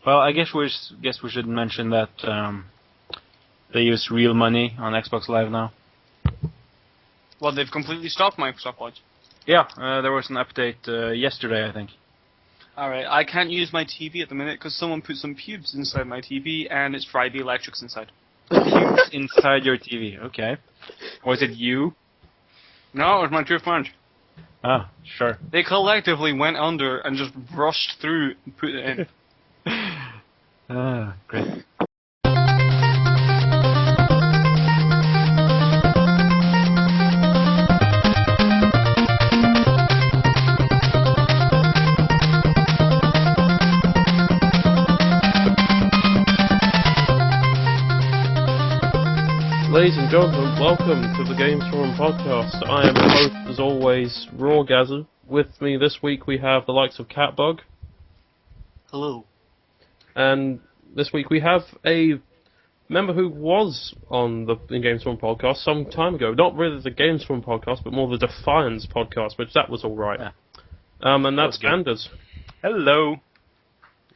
Well, I guess we should mention that they use real money on Xbox Live now. Well, they've completely stopped Microsoft Watch. Yeah, there was an update yesterday, I think. Alright, I can't use my TV at the minute because someone put some pubes inside my TV and it's fried the electrics inside. Pubes inside your TV, okay. Was it you? No, it was my two friends. Ah, sure. They collectively went under and just rushed through and put it in. Ah, great. Ladies and gentlemen, welcome to the GamesForum podcast. I am your host, as always, Rawgasm. With me this week we have the likes of CatBug. Hello. And this week we have a member who was on the GamesForum podcast some time ago. Not really the GamesForum podcast, but more the Defiance podcast, which that was alright. Yeah. And that's Anders. Hello.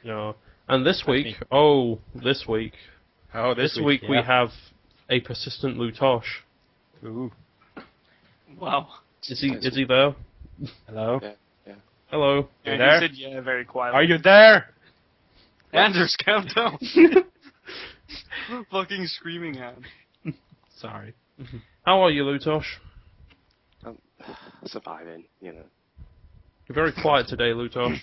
Yeah. And this week, this week we have a persistent Lootosh. Ooh. Wow. Is he there? Hello. Yeah. Hello. Yeah, there? he said yeah very quietly. Are you there? Anders, calm down. Fucking screaming at him. Sorry. How are you, Lootosh? Surviving, you know. You're very quiet today, Lootosh.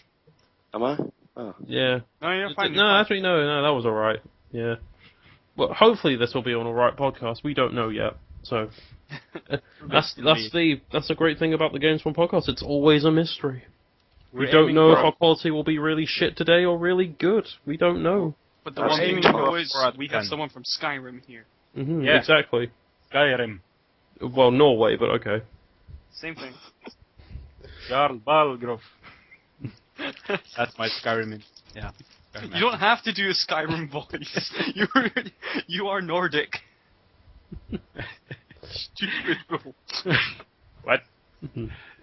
Am I? Oh. Yeah. No, you're fine. No, actually, no, that was alright. Yeah. Well, hopefully this will be an alright podcast. We don't know yet. So, that's the great thing about the GamesForum podcast. It's always a mystery. We don't know if our quality will be really shit today or really good. We don't know. But the one thing we know is we have someone from Skyrim here. Mm-hmm, Yeah. Exactly. Skyrim. Well, Norway, but okay. Same thing. Jarl Balgrov. That's my Skyrim. Yeah. You don't have to do a Skyrim voice. You are Nordic. Stupid rule. What?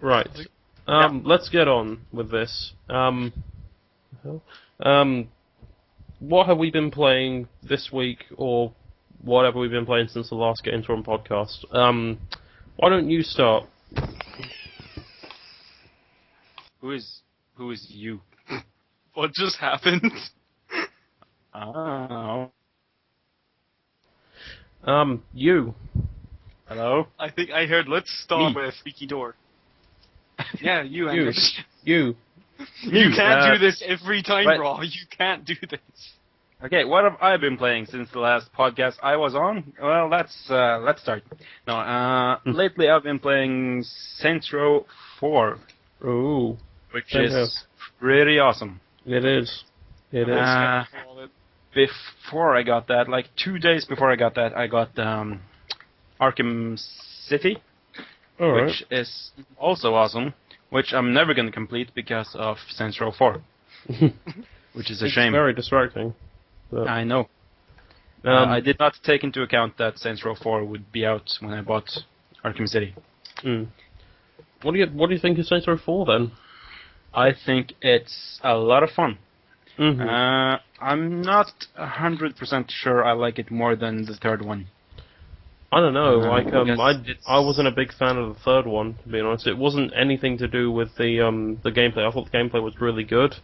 Right. Let's get on with this. What have we been playing this week, or whatever we've been playing since the last GamesForum podcast? Why don't you start? Who is you? What just happened? Oh. You. Hello? I think I heard, let's start Me. with Squeaky Door. Yeah, you, You. Anders. You. You can't do this every time, right. Raw. You can't do this. Okay, what have I been playing since the last podcast I was on? Well, let's start. No, lately I've been playing Saints Row 4, Ooh. which Same is here. pretty awesome. It is. It is. Before I got that, like 2 days before I got that, I got Arkham City, Alright. which is also awesome, which I'm never going to complete because of Saints Row 4, which is a It's shame. very distracting. But, I know. I did not take into account that Saints Row 4 would be out when I bought Arkham City. What do you think of Saints Row 4 then? I think it's a lot of fun. Mm-hmm. I'm not 100% sure I like it more than the third one. I don't know. Because I wasn't a big fan of the third one, to be honest. It wasn't anything to do with the gameplay. I thought the gameplay was really good.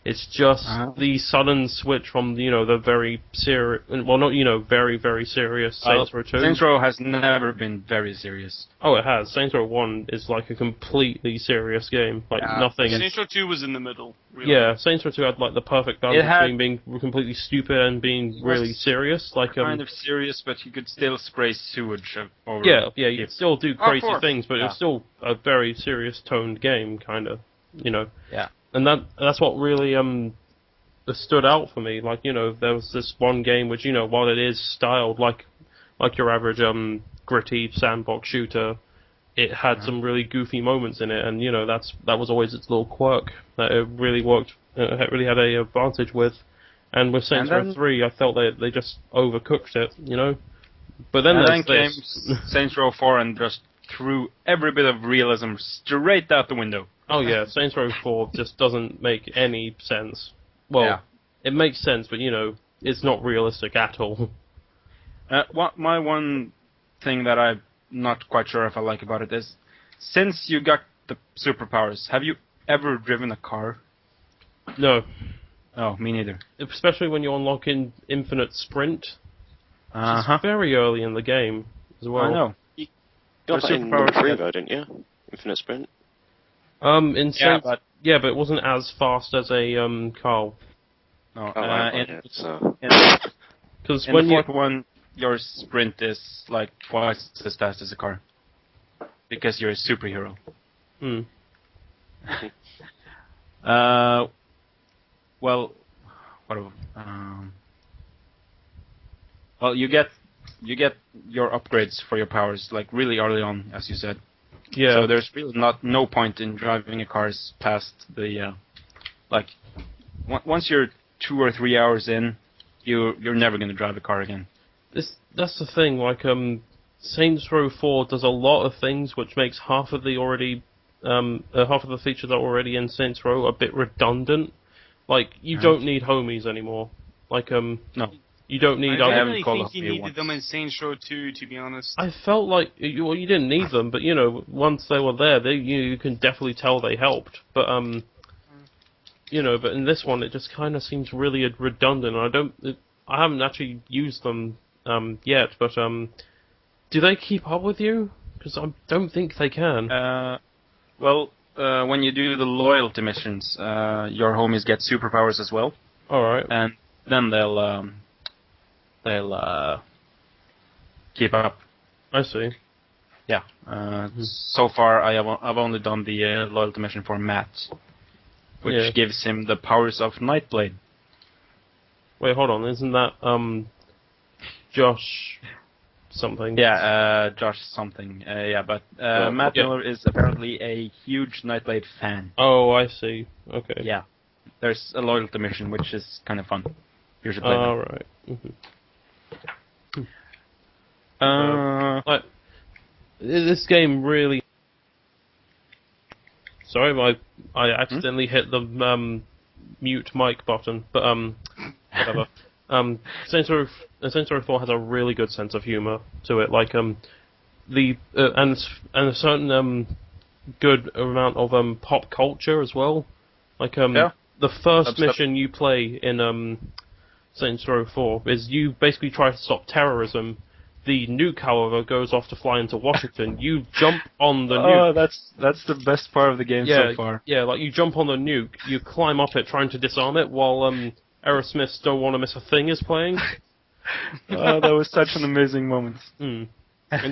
It's just the sudden switch from the very serious, well, not very very serious Saints Row 2. Saints Row has never been very serious. Oh, it has. Saints Row 1 is like a completely serious game. Like nothing. Saints Row 2 was in the middle. Really. Yeah, Saints Row 2 had like the perfect balance had- between being completely stupid and being really serious. Like Kind of serious, but you could still spray sewage over. Yeah, you could still do crazy course. things, but it was still a very serious toned game, kind of. Yeah. And that's what really stood out for me. Like, there was this one game which, while it is styled like your average gritty sandbox shooter, it had some really goofy moments in it, and that was always its little quirk that it really worked. It really had a advantage with. And with Saints Row 3, I felt they just overcooked it, But then there's this. Saints Row 4 and just threw every bit of realism straight out the window. Oh yeah, Saints Row 4 just doesn't make any sense. Well, it makes sense, but it's not realistic at all. My one thing that I'm not quite sure if I like about it is, since you got the superpowers, have you ever driven a car? No. Oh, me neither. Especially when you unlock infinite sprint. Uh-huh. It's very early in the game as well. I know. You got that in number 3 though, didn't you? Infinite Sprint? But it wasn't as fast as a car. No, Oh, right, in, yeah, so. Because in the fourth one, your sprint is like twice as fast as a car. Because you're a superhero. Hmm. Well, you get your upgrades for your powers like really early on, as you said. Yeah. So there's really no point in driving a car past the once you're 2 or 3 hours in, you're never going to drive a car again. That's the thing. Like Saints Row 4 does a lot of things which makes half of the features that are already in Saints Row a bit redundant. Like you don't need homies anymore. Like No. You don't need I other. didn't really think you needed them in Saints Row 2, to be honest. I felt like you didn't need them, but once they were there, you can definitely tell they helped. But but in this one, it just kind of seems really redundant. I haven't actually used them yet, but do they keep up with you? Because I don't think they can. When you do the loyalty missions, your homies get superpowers as well. All right. And then they'll keep up. I see. Yeah. So far, I've only done the loyalty mission for Matt, which gives him the powers of Nightblade. Wait, hold on. Isn't that Josh something? Yeah, Josh something. But Matt Miller is apparently a huge Nightblade fan. Oh, I see. Okay. Yeah. There's a loyalty mission, which is kind of fun. You should play All that. right. Mm-hmm. This game really. Sorry, I accidentally hit the mute mic button, but whatever. Saints Row 4 has a really good sense of humor to it, like and a certain good amount of pop culture as well. Like the first mission you play in Saints Row 4 is you basically try to stop terrorism. The nuke, however, goes off to fly into Washington. You jump on the nuke. Oh, that's the best part of the game so far. Yeah, like you jump on the nuke, you climb up it trying to disarm it, while Aerosmith's Don't Wanna Miss a Thing is playing. Oh, that was such an amazing moment. And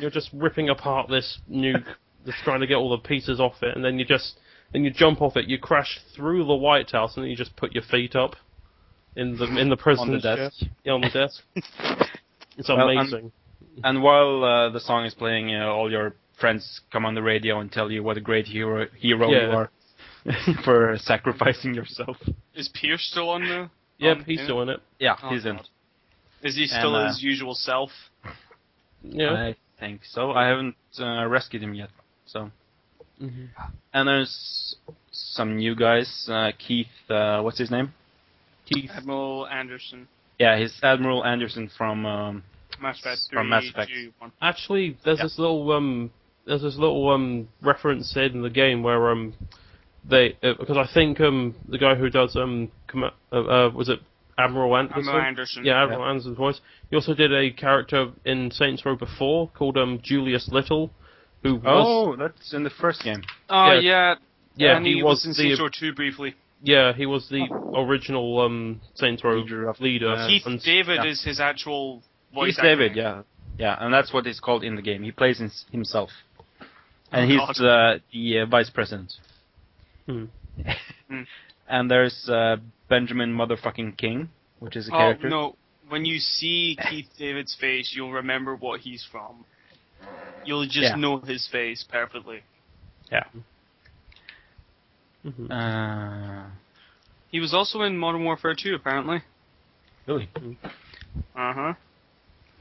you're just ripping apart this nuke, just trying to get all the pieces off it, and then you jump off it, you crash through the White House, and then you just put your feet up in the president's desk. Yeah, on the desk. It's amazing. And while the song is playing, all your friends come on the radio and tell you what a great hero you are for sacrificing yourself. Is Pierce still on there? Yeah, he's still in it. Yeah, he's in. Is he still his usual self? Yeah, I think so. I haven't rescued him yet. So, and there's some new guys. Keith, what's his name? Keith. Admiral Anderson. Yeah, he's Admiral Anderson from Mass Effect 3, from Mass Effect. 2, 1. Actually, there's this little reference in the game where they because I think the guy who does was it Admiral Anderson? Admiral Anderson. Yeah, Admiral Anderson's voice. He also did a character in Saints Row before called Julius Little, who was... Oh, that's in the first game. Oh, yeah. Yeah, and he was in Saints Row 2 briefly. Yeah, he was the original Saints Row leader. Keith David is his actual voice Keith David, yeah. Yeah, and that's what he's called in the game. He plays himself. And he's the vice president. And there's Benjamin motherfucking King, which is a character. Oh, no. When you see Keith David's face, you'll remember what he's from. You'll just know his face perfectly. Yeah. He was also in Modern Warfare 2, apparently. Really? Uh-huh.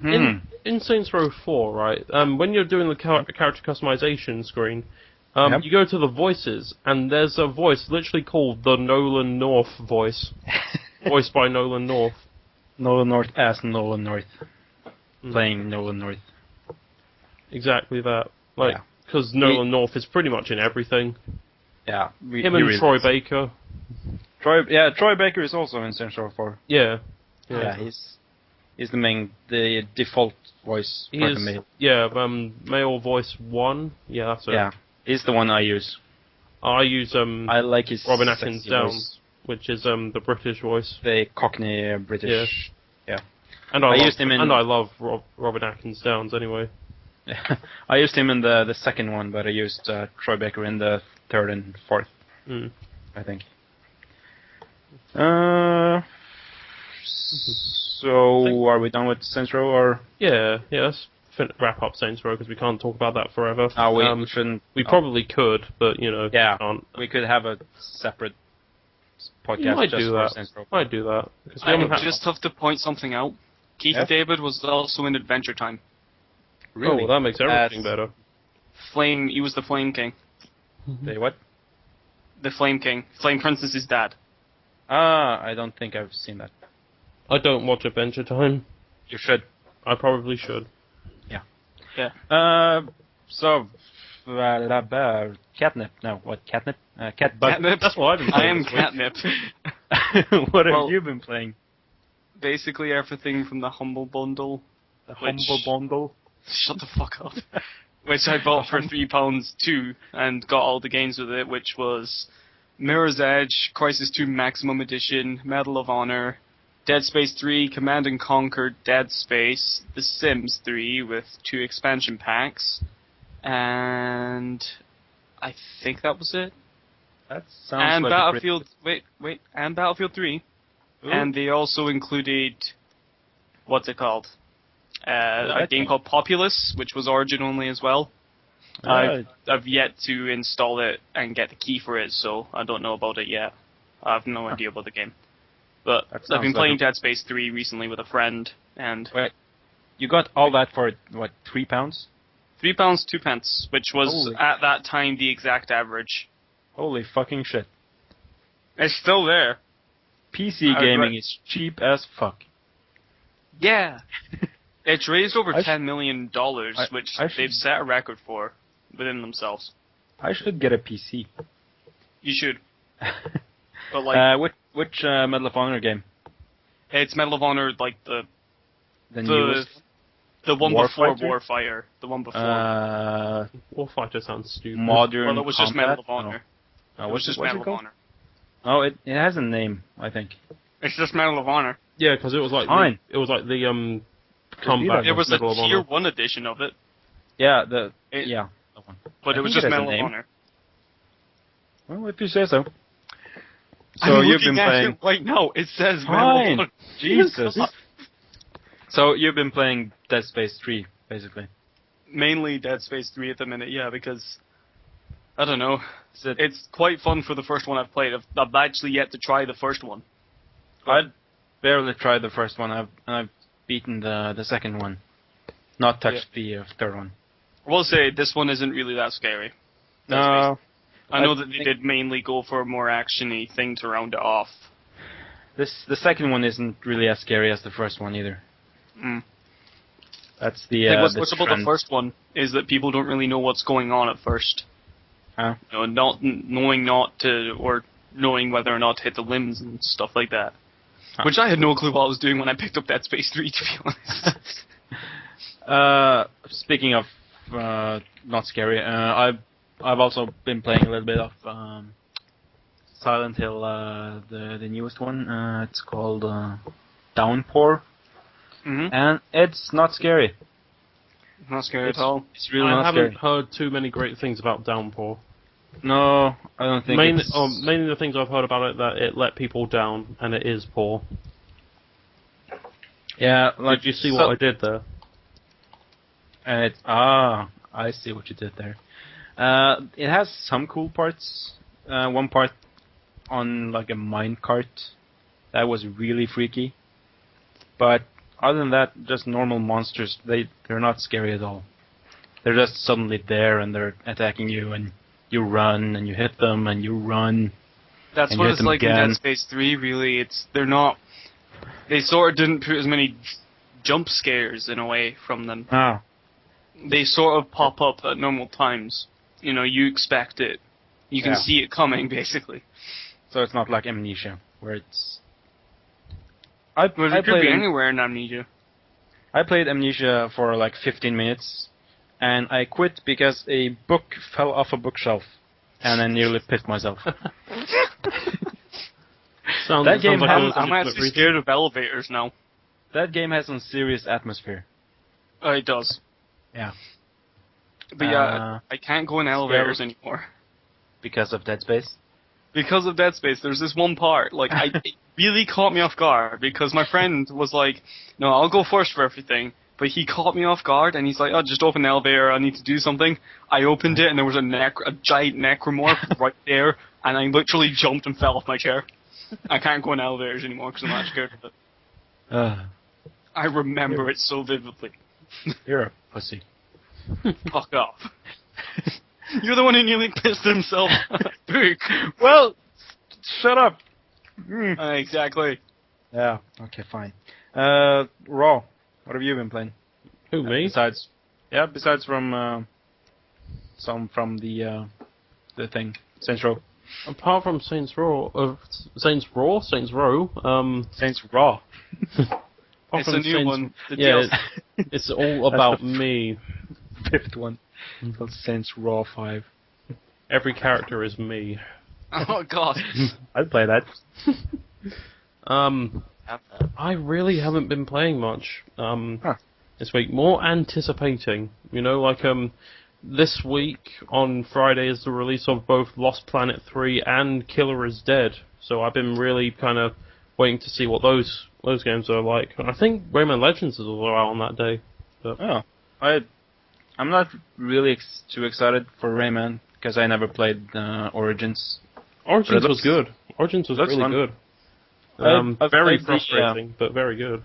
In Saints Row 4, right, when you're doing the character customization screen, you go to the voices, and there's a voice literally called the Nolan North voice. Voiced by Nolan North. Nolan North as Nolan North. Playing Nolan North. Exactly that. Like, Yeah. because Nolan North is pretty much in everything. Yeah. Him and Troy Baker. Troy Baker is also in Central 4. Yeah. Yeah, he's the default voice for the male. Yeah, male voice 1. Yeah, that's it. Yeah, he's the one I use. I use I like his Robin Atkins sexy Down, voice. which is the British voice. The Cockney British. Yeah. And I used him I love Robin Atkins Downs anyway. I used him in the second one, but I used Troy Baker in the third and fourth. I think. So are we done with Saints Row or? Yeah. Let's wrap up Saints Row because we can't talk about that forever. We shouldn't. We probably could, but can't. We could have a separate podcast just for Saints Row. Might do that because I just have to point something out. Keith David was also in Adventure Time. Really? Oh, well, that makes everything better. He was the Flame King. The what? The Flame King. Flame Princess's dad. I don't think I've seen that. I don't watch Adventure Time. You should. I probably should. Yeah. So, catnip. No, what? Catnip? CatBug. Catnip. That's what I've been playing. I am catnip. What have you been playing? Basically everything from the Humble Bundle. The Humble Bundle? Shut the fuck up. Which I bought for £3 too, and got all the games with it, which was Mirror's Edge, Crisis 2 Maximum Edition, Medal of Honor, Dead Space 3, Command & Conquer, Dead Space, The Sims 3 with 2 expansion packs, and I think that was it. That sounds and like Battlefield, and Battlefield 3. Ooh. And they also included, what's it called? A game called Populous, which was Origin only as well. I've yet to install it and get the key for it, so I don't know about it yet. I have no idea about the game. But I've been playing Dead Space 3 recently with a friend, and... Wait, you got all that for, what, £3? £3, 2p, which was, at that time, the exact average. Holy fucking shit. It's still there. PC gaming is cheap as fuck. Yeah. It's raised over $10 million, which they've set a record for within themselves. I should get a PC. You should. But like, which Medal of Honor game? It's Medal of Honor, like the newest. The one before Warfighter. The one before. Warfighter sounds stupid. Modern. Well, it was just Medal of Honor. No. It was just Medal of Honor. Oh, it has a name, I think. It's just Medal of Honor. Yeah, because it was like the combat. It was the Tier 1 edition of it. Yeah, that one. But it was just Medal of Honor. Well, if you say so. So you've been playing right now. It says Medal of Honor. Jesus. So you've been playing Dead Space 3, basically. Mainly Dead Space 3 at the minute, yeah, because I don't know. It's quite fun for the first one I've played. I've actually yet to try the first one. I've barely tried the first one. I've beaten the second one. Not touched the third one. I will say this one isn't really that scary. No. I know that they did mainly go for a more action-y thing to round it off. The second one isn't really as scary as the first one either. That's what's about the first one is that people don't really know what's going on at first. Huh? You know, knowing whether or not to hit the limbs and stuff like that. Huh. Which I had no clue what I was doing when I picked up Dead Space 3, to be honest. Speaking of not scary, I've also been playing a little bit of Silent Hill, the newest one. It's called Downpour. And it's not scary. Not scary at all. It's really not scary. I haven't heard too many great things about Downpour. No, I don't think mainly the things I've heard about it, that it let people down, and it is poor. Yeah, did you see what I did there? I see what you did there. It has some cool parts. One part on like a minecart that was really freaky. But other than that, just normal monsters. They're not scary at all. They're just suddenly there and they're attacking you, and you run and you hit them and you run. That's And what you hit it's them like in again. Dead Space 3, really. They're not... They sort of didn't put as many jump scares, in a way, from them. Ah. They sort of pop up at normal times. You know, you expect it. You can Yeah. see it coming, basically. So it's not like Amnesia, where it's... But it could be Am- anywhere in Amnesia. I played Amnesia for like 15 minutes, and I quit because a book fell off a bookshelf, and I nearly pissed myself. That game like has- I'm actually scared of elevators now. That game has some serious atmosphere. It does. Yeah. But yeah, I can't go in elevators anymore. Because of Dead Space? Because of Dead Space, there's this one part, like, it really caught me off guard, because my friend was like, no, I'll go first for everything, but he caught me off guard, and he's like, oh, just open the elevator, I need to do something. I opened it, and there was a giant necromorph right there, and I literally jumped and fell off my chair. I can't go in elevators anymore, because I'm not scared of it. I remember it so vividly. You're a pussy. Fuck off. You're the one who nearly pissed himself. Book. Well, shut up. Exactly. Yeah. Okay, fine. Raw. What have you been playing? Who, me? Besides from some from the thing, Saints Row. Apart from Saints Row, Saints Row. Saints apart Raw. It's from a new Saints- one. The Yeah, DLC. it's all about me. Fifth one. Called Saints Raw 5. Every character is me. Oh god. I'd play that. I really haven't been playing much this week. More anticipating, you know, like this week on Friday is the release of both Lost Planet 3 and Killer is Dead. So I've been really kind of waiting to see what those games are like. I think Rayman Legends is also out on that day. But Oh, I'm not really too excited for Rayman because I never played Origins. Origins But it was good. Origins was looks really fun. good. I've Very played the, frustrating, but very good.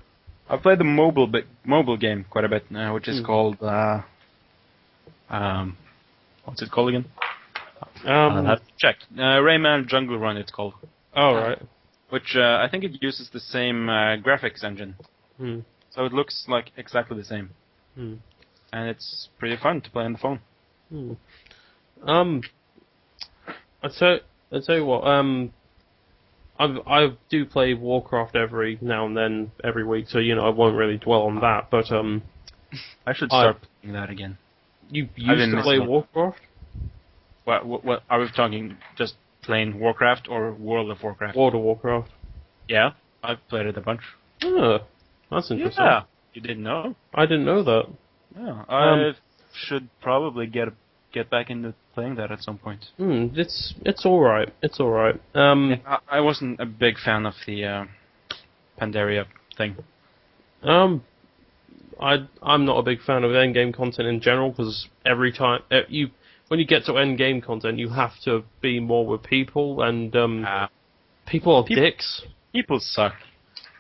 I've played the mobile game quite a bit now, which is called what's it called again? I'll have to check. Rayman Jungle Run, it's called. Oh, right. Which I think it uses the same graphics engine, so it looks like exactly the same, and it's pretty fun to play on the phone. I'd say you what. I do play Warcraft every now and then, every week, so you know I won't really dwell on that. But I should start playing that again. you I've used been to play missing it. Warcraft? What are we talking? Just plain Warcraft or World of Warcraft? World of Warcraft. Yeah, I've played it a bunch. Oh, that's interesting. Yeah, you didn't know? I didn't know that. Yeah, I should probably get back into playing that at some point. It's all right. It's all right. I wasn't a big fan of the Pandaria thing. I'm not a big fan of endgame content in general because every time when you get to endgame content, you have to be more with people, and people are dicks. People suck.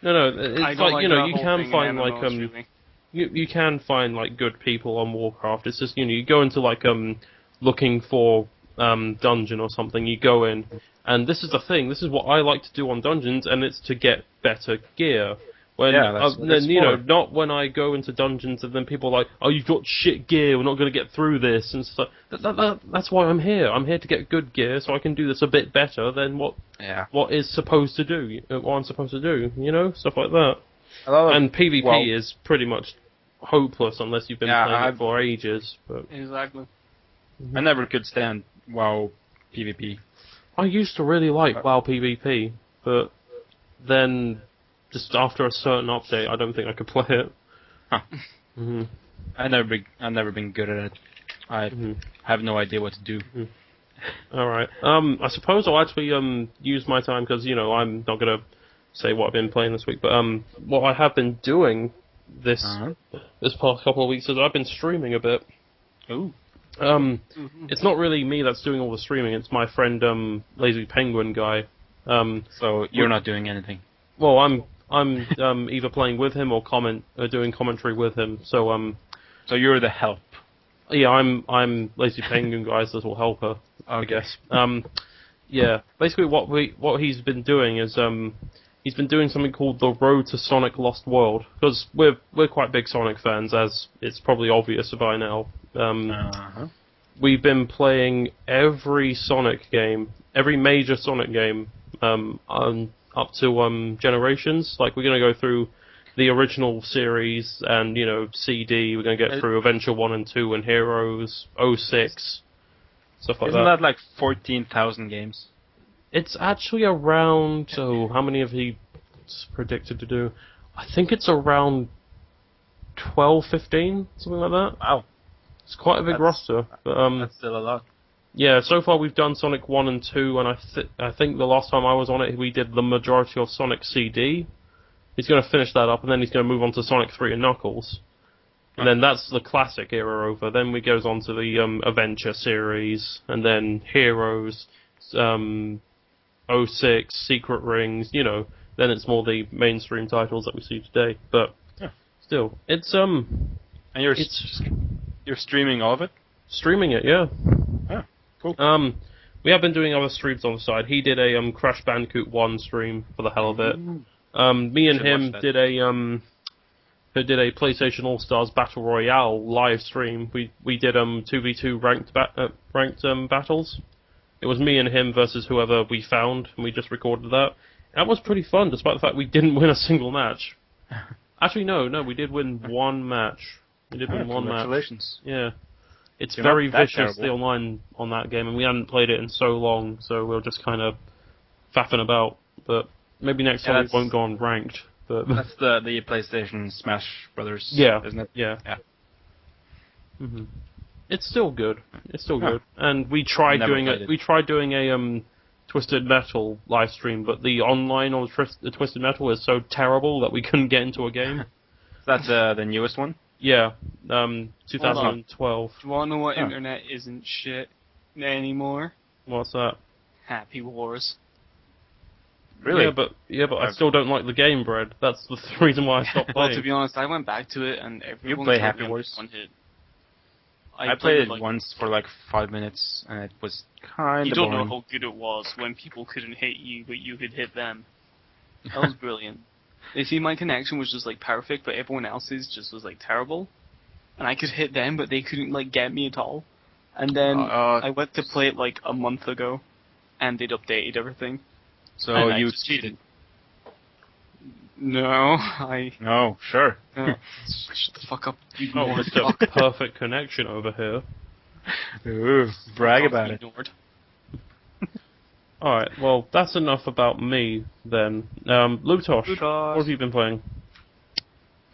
No, it's like you know you can find like really. you can find like good people on Warcraft. It's just you know you go into like looking for dungeon or something. You go in, and this is the thing. This is what I like to do on dungeons, and it's to get better gear. When that's what it's then you know for. not when I go into dungeons and then people are like, oh, you've got shit gear. We're not going to get through this and stuff. That's why I'm here. I'm here to get good gear so I can do this a bit better than what is supposed to do. What I'm supposed to do. You know, stuff like that. And PvP is pretty much hopeless unless you've been playing it for ages. But Exactly. I never could stand WoW PvP. I used to really like WoW PvP, but then just after a certain update, I don't think I could play it. Huh. I've never been good at it. I have no idea what to do. All right. I suppose I'll actually use my time because you know I'm not gonna say what I've been playing this week, but what I have been doing this past couple of weeks is I've been streaming a bit. Ooh. It's not really me that's doing all the streaming. It's my friend Lazy Penguin guy. So you're not doing anything. Well, I'm either playing with him or doing commentary with him. So So you're the help. yeah, I'm Lazy Penguin guy's little helper, I guess. Yeah, basically what he's been doing is he's been doing something called the Road to Sonic Lost World, because we're quite big Sonic fans, as it's probably obvious by now. We've been playing every Sonic game, every major Sonic game, up to Generations. Like, we're gonna go through the original series and, you know, CD. We're gonna get through Adventure 1 and 2 and Heroes, 06, stuff like that. Isn't that like 14,000 games? It's actually around. Oh, how many have he predicted to do? I think it's around 12, 15, something like that. Wow. It's quite a big roster. But, that's still a lot. yeah, so far we've done Sonic 1 and 2, and I think the last time I was on it, we did the majority of Sonic CD. He's going to finish that up, and then he's going to move on to Sonic 3 and Knuckles. And then that's the classic era over. Then we goes on to the Adventure series, and then Heroes, 06, Secret Rings, you know. Then it's more the mainstream titles that we see today. But still, it's And you're streaming all of it? Streaming it, yeah. Oh, cool. We have been doing other streams on the side. He did a Crash Bandicoot 1 stream for the hell of it. Me and him did a PlayStation All Stars Battle Royale live stream. We did 2v2 ranked battles. It was me and him versus whoever we found, and we just recorded that. That was pretty fun, despite the fact we didn't win a single match. Actually, no, we did win one match. We did win one match. Congratulations. Yeah. It's You're very not that vicious, terrible. the online on that game, and we hadn't played it in so long, so we were just kind of faffing about. But maybe next time we won't go on ranked. But That's the PlayStation Smash Brothers, yeah, isn't it? yeah. Yeah. hmm It's still good. It's still good. And we tried Never doing played it. it. We tried doing a Twisted Metal live stream, but the online on the Twisted Metal is so terrible that we couldn't get into a game. That's the newest one? Yeah, 2012. Do you want to know what internet isn't shit anymore? What's that? Happy Wars. Really? Yeah, but I still don't like the game, Brad. That's the reason why I stopped Well, playing. to be honest, I went back to it and everyone play told Happy me Wars? one hit. I played it like, once for like 5 minutes, and it was kind You of don't boring. know how good it was when people couldn't hit you, but you could hit them. That was brilliant. They see my connection was just like perfect, but everyone else's just was like terrible. And I could hit them, but they couldn't like get me at all. And then I went to play it like a month ago, and they'd updated everything. So and I you just cheated? No, I. No, sure. Shut the fuck up. You Oh, ignored it's a perfect connection over here. Ooh, brag about it. ignored. Alright, well, that's enough about me, then. Lootosh, what have you been playing?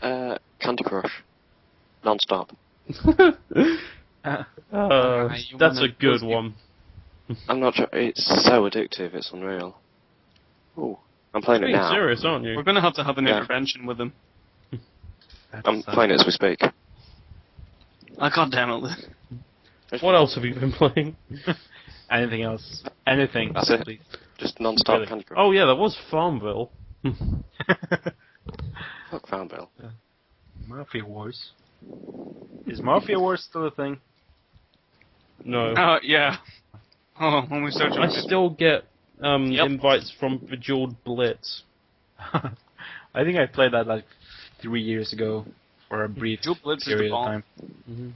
Candy Crush. Non-stop. That's a good one. I'm not sure. It's so addictive, it's unreal. Ooh, I'm playing it You're being now. serious, aren't you? We're gonna have to have an Yeah. intervention with him. I'm playing it as we speak. God damn it. What else have you been playing? Anything else? Anything. That's it. Please. Just non-stop Really? Candy Crush. Oh yeah, that was Farmville. Fuck Farmville. Mafia Wars. Is Mafia Wars still a thing? No. Yeah. Oh, when we start I still get Yep. invites from Bejeweled Blitz. I think I played that like 3 years ago for a brief Bejeweled Blitz is the period of bomb. time. Mm-hmm.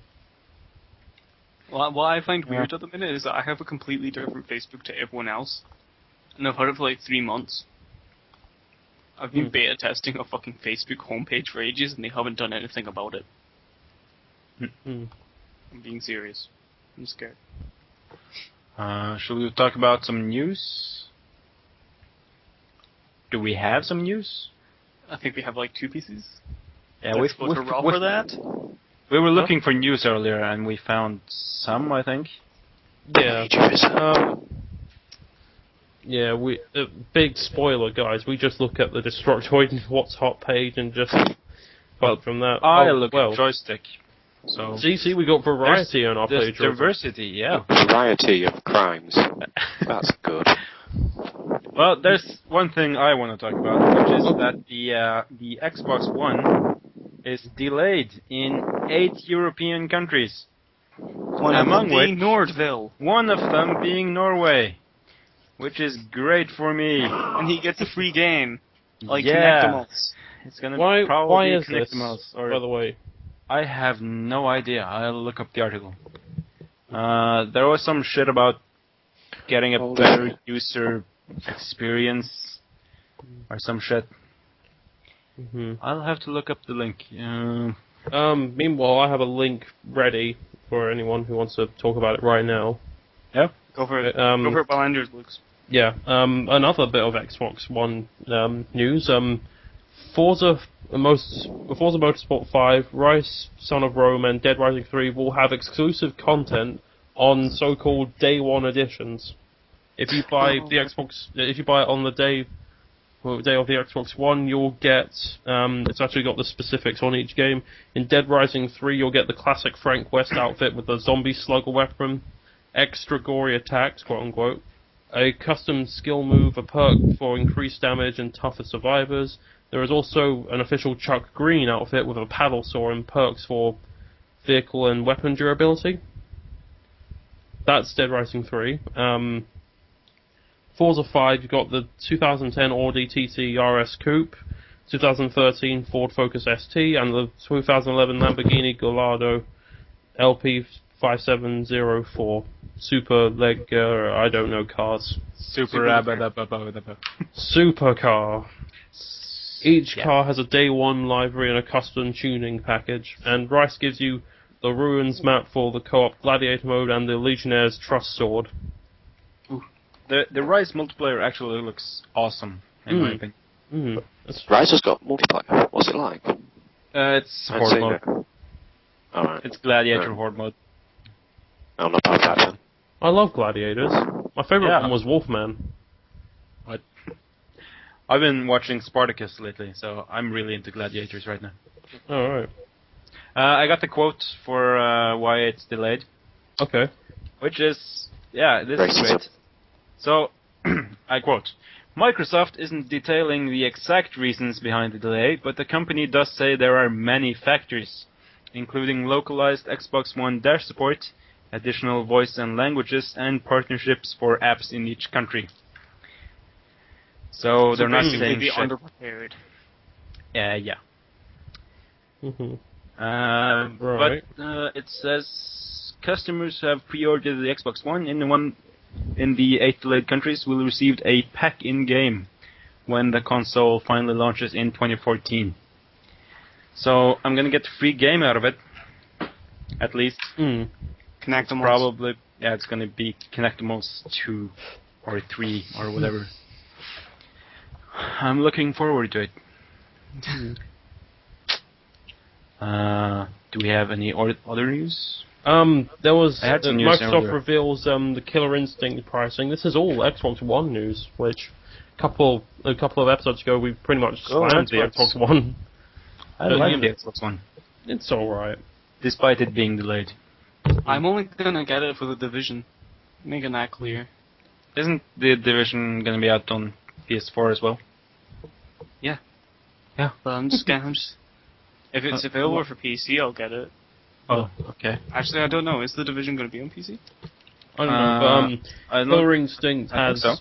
What I find weird at the minute is that I have a completely different Facebook to everyone else. And I've had it for like 3 months. I've been beta testing a fucking Facebook homepage for ages and they haven't done anything about it. Mm. I'm being serious. I'm scared. Shall we talk about some news? Do we have some news? I think we have like 2 pieces. Yeah, Let's go to Raw for that. We were looking for news earlier and we found some, I think. Yeah. Yeah, we big spoiler, guys. We just look at the Destructoid and What's Hot page and just quote from that. I look at joystick. So see, we got variety on our there's page. diversity, yeah. Variety of crimes. That's good. Well, there's one thing I want to talk about, which is that the Xbox One is delayed in 8 European countries. One Among of them being which- Nordville. One of them being Norway. which is great for me. And he gets a free game. Like yeah. Connectimals. It's gonna Why probably is this, Connectimals, by the way? I have no idea. I'll look up the article. There was some shit about getting a better user experience or some shit. I'll have to look up the link. Meanwhile, I have a link ready for anyone who wants to talk about it right now. Yeah. Go for it. Go for it while Andrews looks. Yeah. Another bit of Xbox One news. Forza Motorsport 5, Rise, Son of Rome, and Dead Rising 3 will have exclusive content on so-called Day One editions. If you buy if you buy it on the day of the Xbox One, you'll get. It's actually got the specifics on each game. In Dead Rising 3, you'll get the classic Frank West outfit with the zombie slugger weapon, extra gory attacks, quote unquote, a custom skill move, a perk for increased damage and tougher survivors. There is also an official Chuck Green outfit with a paddle saw and perks for vehicle and weapon durability. That's Dead Rising 3. Forza 5, you've got the 2010 Audi TT RS Coupe, 2013 Ford Focus ST, and the 2011 Lamborghini Gallardo LP5704. Super leg, I don't know cars. Supercar. Each car has a day one livery and a custom tuning package, and Rice gives you the Ruins map for the co-op Gladiator mode and the Legionnaire's Trust Sword. The Rise multiplayer actually looks awesome, in my opinion. Rise has got multiplayer. What's it like? It's Horde mode. Alright. It's Gladiator Horde mode. I'm not bad at that. I love Gladiators. My favourite one was Wolfman. What? I've been watching Spartacus lately, so I'm really into Gladiators right now. Alright. I got the quote for why it's delayed. Okay. Which is, this is great. So, I quote, Microsoft isn't detailing the exact reasons behind the delay, but the company does say there are many factors, including localized Xbox One dash support, additional voice and languages, and partnerships for apps in each country. So they're not saying the shit. underprepared. Yeah. Right. But it says customers who have pre-ordered the Xbox One in the 8 delayed countries will receive a pack in-game when the console finally launches in 2014. So I'm gonna get a free game out of it, at least. Connectimals. Probably, it's gonna be Connectimals 2 or 3 or whatever. I'm looking forward to it. Do we have any other news? There was Microsoft reveals the Killer Instinct pricing. This is all Xbox One news, which a couple of episodes ago we pretty much slammed the Xbox One. I like the Xbox One. It's alright. Despite it being delayed. I'm only gonna get it for the Division. Making that clear. Isn't the Division gonna be out on PS4 as well? Yeah. But I'm just if it's available for PC, I'll get it. Oh, okay. Actually, I don't know. Is the Division going to be on PC? I don't know, but Killer Instinct has... so.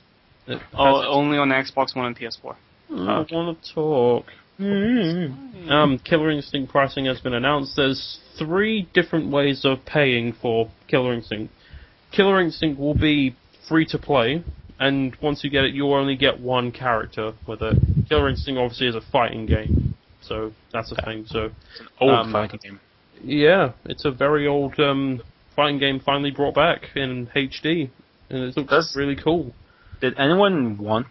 Only on Xbox One and PS4. I want to talk. Killer Instinct pricing has been announced. There's 3 different ways of paying for Killer Instinct. Killer Instinct will be free to play, and once you get it, you'll only get 1 character with it. Killer Instinct obviously is a fighting game, so that's a thing. So it's an old fighting game. Yeah, it's a very old fighting game finally brought back in HD, and it looks really cool. Did anyone want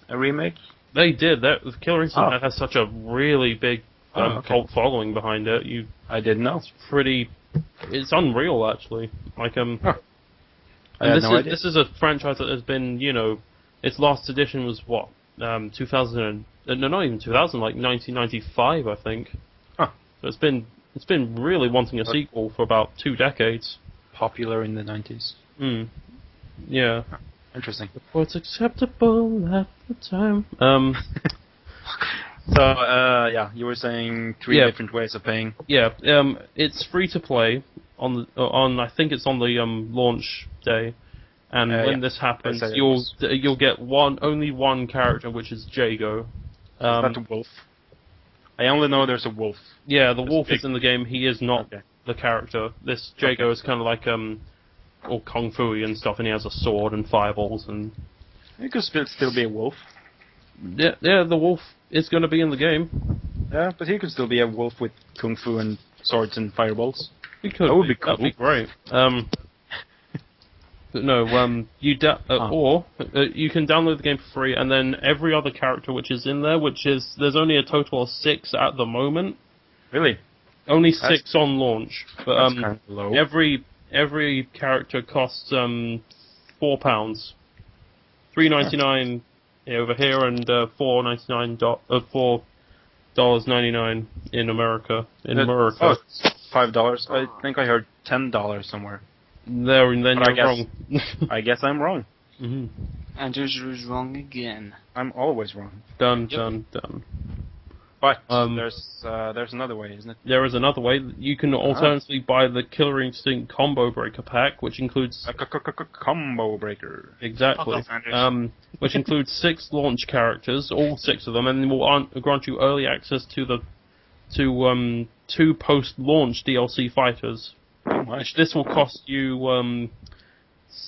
a remake? They did. Killer Instinct has such a really big cult following behind it. I didn't know. It's unreal, actually. Like this is a franchise that has been, its last edition was what 2000. No, not even 2000. Like 1995, I think. So it's been really wanting a sequel for about 2 decades. Popular in the 90s. Yeah. Interesting. What's acceptable at the time? So, you were saying 3 different ways of paying. Yeah, it's free to play on I think it's on the launch day, And when Yeah. this happens, That's how it you'll get only one character, which is Jago. Is that a wolf? I only know there's a wolf. Yeah, the It's wolf big. is in the game. He is not Okay. the character. This Jago Okay. is kind of like all kung fu and stuff, and he has a sword and fireballs and. It could still be a wolf. Yeah, the wolf is going to be in the game. Yeah, but he could still be a wolf with kung fu and swords and fireballs. He could. That would be That'd be cool. great. But no, you you can download the game for free, and then every other character which is in there, there's only a total of 6 at the moment. Really? Only 6 on launch, but That's kind of low. every character costs £4, $3.99 over here, and $4.99 in America. Oh, it's $5. I think I heard $10 somewhere. There, and then But you're wrong. I guess I'm wrong. hmm Andrews was wrong again. I'm always wrong. Done. But Um, there's another way, isn't it? There is another way. You can alternatively buy the Killer Instinct Combo Breaker pack, which includes A combo breaker. exactly, Fuck off, Anders. which includes 6 launch characters, all 6 of them, and will grant you early access to 2 post-launch DLC fighters. Which this will cost you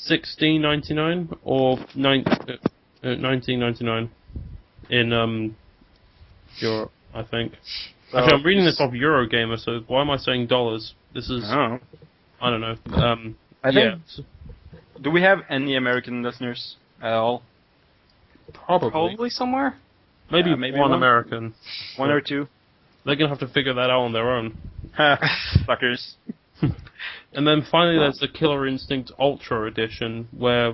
$16.99 or $19.99 in Europe, I think. Actually, I'm reading this off Eurogamer, so why am I saying dollars? This is Oh. I don't know. I yeah, think- Do we have any American listeners at all? probably Somewhere? maybe maybe one one. American. One or two? They're gonna have to figure that out on their own. Suckers. And then finally, there's the Killer Instinct Ultra Edition, where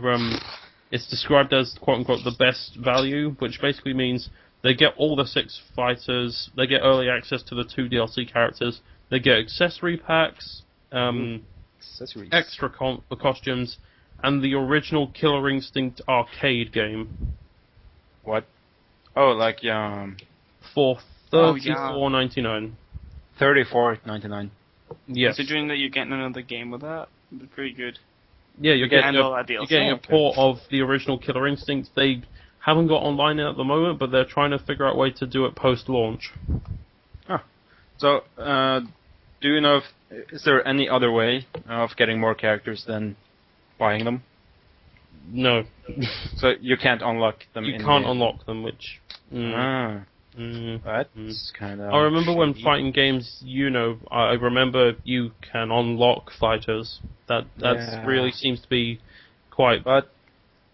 it's described as quote-unquote the best value, which basically means they get all the 6 fighters, they get early access to the 2 DLC characters, they get accessory packs, Accessories. extra costumes, and the original Killer Instinct arcade game What? Oh, like for Oh, yeah. $34.99. $34.99. Yes. Considering that you're getting another game with that, it'd be pretty good. Yeah, you're getting And all that you're DLC. getting a Okay. port of the original Killer Instinct. They haven't got online at the moment, but they're trying to figure out a way to do it post-launch. So, do you know is there any other way of getting more characters than buying them? No, So you can't unlock them. you in can't the... unlock them, which... That's kind of. I remember when fighting games, I remember you can unlock fighters. That Yeah. really seems to be quite But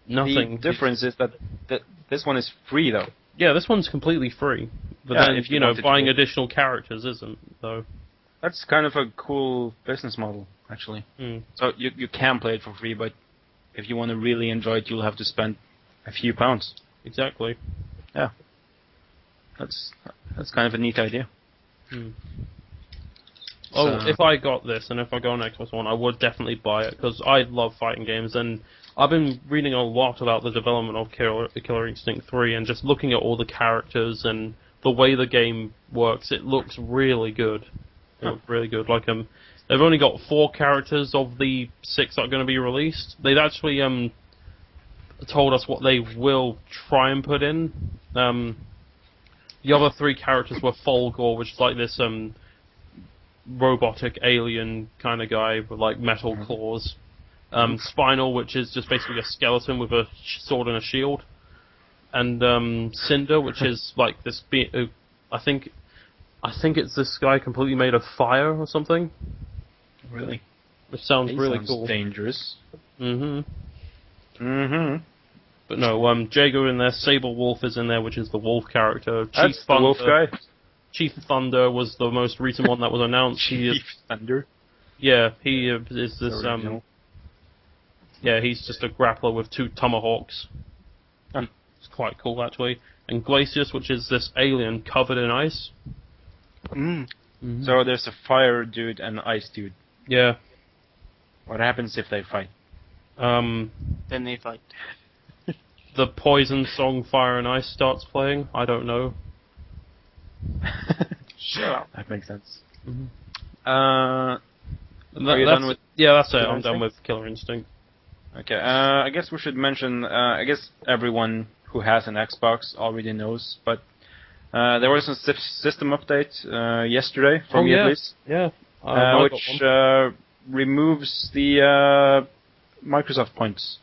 nothing. the difference is that this one is free though. Yeah, this one's completely free. But Yeah, then, if you wanted to buying do- additional characters isn't, though. That's kind of a cool business model, actually. Mm. So you can play it for free, but if you want to really enjoy it, you'll have to spend a few pounds. Exactly. That's kind of a neat idea. Oh, So- if I got this, and if I go on Xbox One, I would definitely buy it, because I love fighting games, and I've been reading a lot about the development of Killer Instinct 3, and just looking at all the characters and the way the game works, it looks really good. It looks really good. Like, they've only got 4 characters of the 6 that are going to be released. They've actually told us what they will try and put in. The other 3 characters were Folgore, which is like this robotic alien kind of guy with like metal claws. Spinal, which is just basically a skeleton with a sword and a shield. And Cinder, which is like this. I think it's this guy completely made of fire or something. Really? Which sounds really Sounds cool. dangerous. But no, Jago in there, Sable Wolf is in there, which is the wolf character. That's the wolf guy. Chief Thunder was the most recent one that was announced. Chief Thunder. Yeah, he is this. Original. Yeah, he's just a grappler with 2 tomahawks. It's quite cool, actually. And Glacius, which is this alien covered in ice. So there's a fire dude and an ice dude. Yeah. What happens if they fight? Then they fight. The Poison song Fire and Ice starts playing. I don't know. Shut up. That makes sense. Are you done with Yeah, that's it. Killer I'm done Instinct? with Killer Instinct. Okay, I guess we should mention, I guess everyone who has an Xbox already knows, but there was a system update yesterday, for me at least, Yeah. I got which one. removes the Microsoft points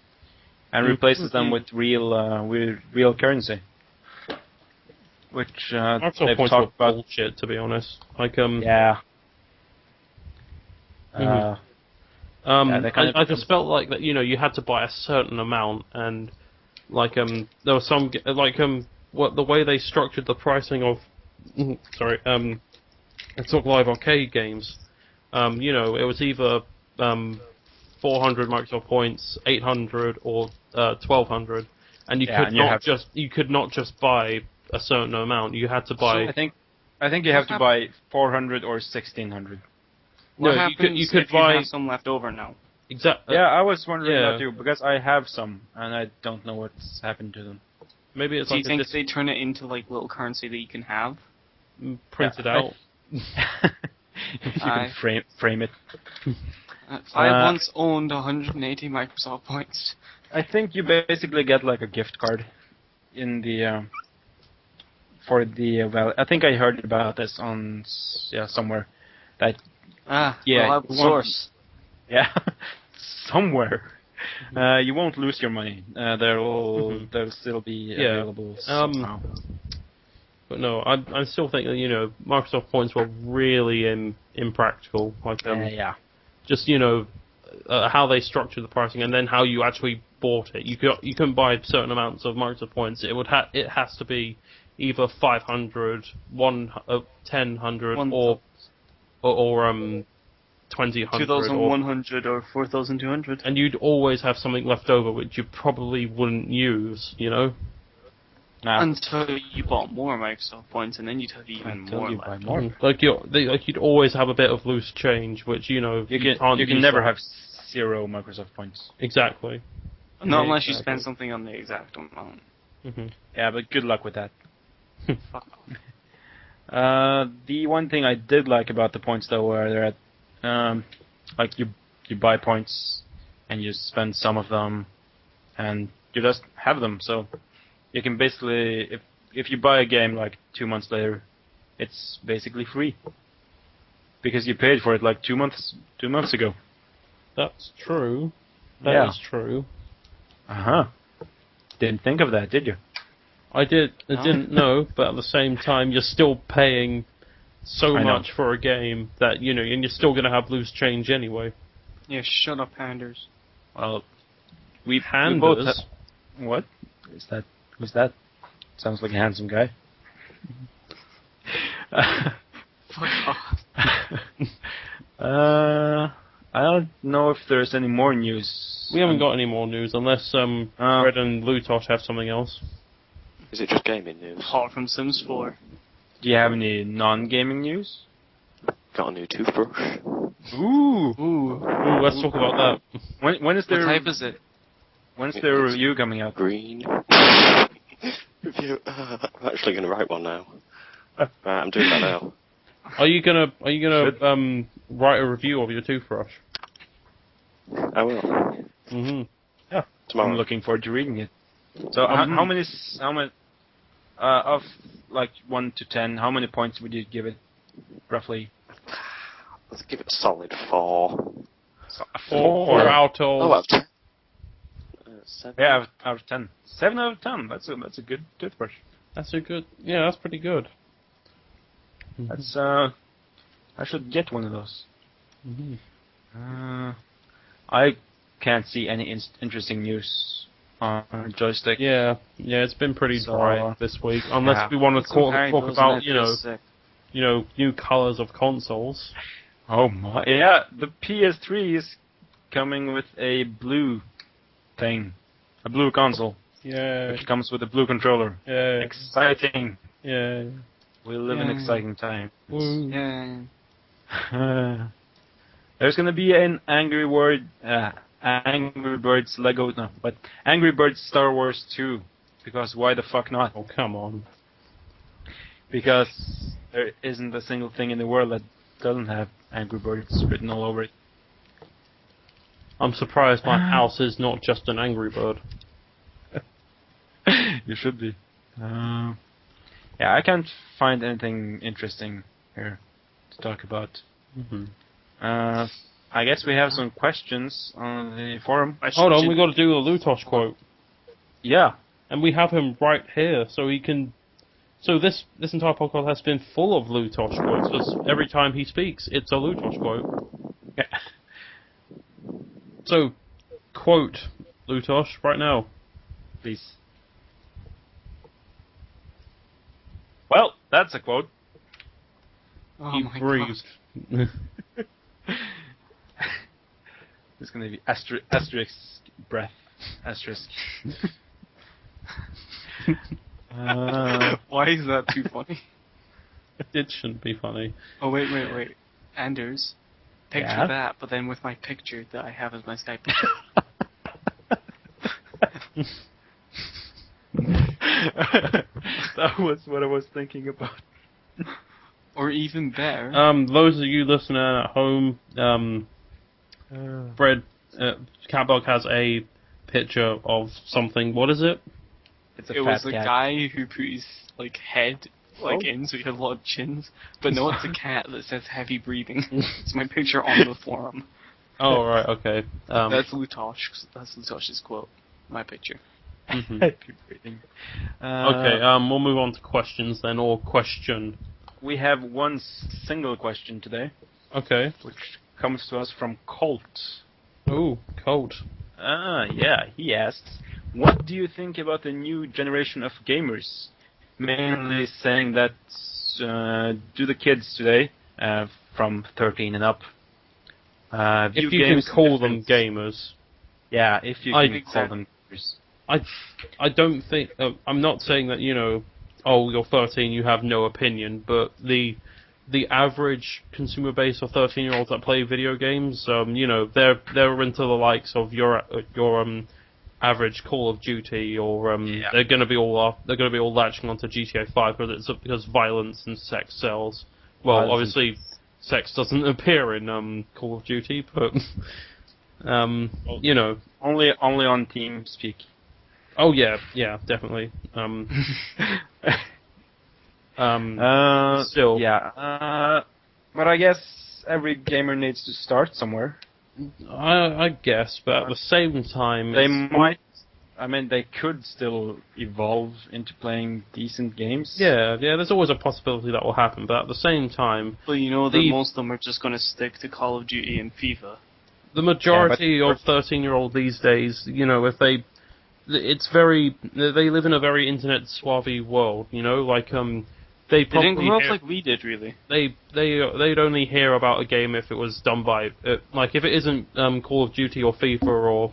and replaces them with real currency. Which Microsoft they've points were talked about. bullshit, to be honest. Like, Yeah. Mhm. Yeah, they kind I of just felt like that, you know, you had to buy a certain amount, and like there was some what the way they structured the pricing of, Xbox Live Arcade games, you know, it was either 400 Microsoft points, 800, or 1200, and you could not just buy a certain amount. You had to buy. I think you have to buy 400 or 1600. What No, happens you could if buy you have some left over now? exactly. Yeah, I was wondering yeah. that too, because I have some, and I don't know what's happened to them. Maybe it's Do you like think they turn it into like little currency that you can have? printed Yeah, out. you can frame it. I once owned 180 Microsoft points. I think you basically get like a gift card in the for the well. I think I heard about this on somewhere that Reliable source. yeah somewhere you won't lose your money. They'll still be available somehow. But no, I still think that, you know, Microsoft points were really impractical. Like just, you know, how they structured the pricing and then how you actually bought it. You couldn't buy certain amounts of Microsoft points. It has to be either 500, 1000, or 2000 2,100 or 4,200. and you'd always have something left over which you probably wouldn't use, you know. Until you bought more Microsoft points, and then you'd have even more you left. buy more. Like you'd always have a bit of loose change, which, you know, You can't can use never that. have 0 Microsoft points. Exactly. Not unless you spend something on the exact amount. Yeah, but good luck with that. Fuck off. The one thing I did like about the points though were that like you buy points and you spend some of them and you just have them, so you can basically if you buy a game like 2 months later, it's basically free because you paid for it like 2 months ago. That's true. That is true. Didn't think of that, did you? I didn't know, but at the same time, you're still paying so much for a game that, you know, and you're still going to have loose change anyway. Yeah, shut up, Panders. Well, we Panders? both what? Is that? Who's that? Sounds like a handsome guy. Fuck off. I don't know if there's any more news. We haven't got any more news unless Red and Lootosh have something else. Is it just gaming news? Apart from Sims 4. Do you have any non-gaming news? Got a new toothbrush. Ooh, let's talk about that. When is there? What type is it? When's the review coming out? Green. Review. I'm actually going to write one now. Right, I'm doing that now. Are you gonna write a review of your toothbrush? I will. Yeah, Tomorrow. I'm looking forward to reading it. So how many of like 1 to 10? How many points would you give it, roughly? Let's give it a solid 4. A 4 out of. Oh, out of 10. 7. Yeah, out of 10. 7 out of 10. That's a good toothbrush. That's a good. Yeah, that's pretty good. That's I should get one of those. I can't see any interesting news on joystick. Yeah, it's been pretty dry this week. Unless we want to talk about, you know, new colors of consoles. Oh my! Yeah, the PS3 is coming with a blue thing, a blue console. Yeah. Which comes with a blue controller. Yeah. Exciting. Yeah. We live in exciting times. Yeah. There's gonna be an Angry Birds Angry Birds Star Wars 2, because why the fuck not? Oh, come on. Because there isn't a single thing in the world that doesn't have Angry Birds written all over it. I'm surprised my house is not just an Angry Bird. You should be. Yeah, I can't find anything interesting here to talk about. Mm-hmm. I guess we have some questions on the forum. Hold on, we got to do a Lootosh quote. Yeah. And we have him right here, so he can... So this entire podcast has been full of Lootosh quotes, because every time he speaks, it's a Lootosh quote. Yeah. So, quote Lootosh right now. Please. Well, that's a quote. Oh He my breathed. It's gonna be asterisk breath. Asterisk. God. Why is that too funny? It shouldn't be funny. Oh, wait. Anders, picture Yeah? that, but then with my picture that I have as my Skype picture. That was what I was thinking about. Or even better. Those of you listening at home, CatBug has a picture of something. What is it? It's a it fat was the cat. guy who put his head in, so he had a lot of chins. But no, it's a cat that says heavy breathing. It's my picture on the forum. Oh, right, okay. That's Lootosh. That's Lootosh's quote. My picture. Mhm. Happy breathing. Okay, we'll move on to questions then, or question. We have one single question today, Okay. which comes to us from Colt. Ooh, cold. Yeah, he asks, what do you think about the new generation of gamers? Mainly saying that, do the kids today, from 13 and up, view If you can games call them different- gamers. Yeah, if you I- can call them gamers. I don't think... I'm not saying that, oh, you're 13, you have no opinion, but the average consumer base of 13-year-olds that play video games, they're into the likes of your average Call of Duty, or Yeah. they're going to be all latching onto GTA 5 because violence and sex sells. Well, Violence obviously, sex doesn't appear in Call of Duty, but Only on TeamSpeak. Oh yeah, definitely. Still, Yeah. But I guess every gamer needs to start somewhere. I guess, but at the same time, They might. I mean, they could still evolve into playing decent games. yeah. There's always a possibility that will happen, but at the same time, But you know that The- most of them are just going to stick to Call of Duty and FIFA. the majority Yeah, but- of 13-year-olds these days, if they live in a very internet swabby world, they They probably didn't grow up hear- like we did, really. they'd only hear about a game if it was done by if it isn't Call of Duty or FIFA or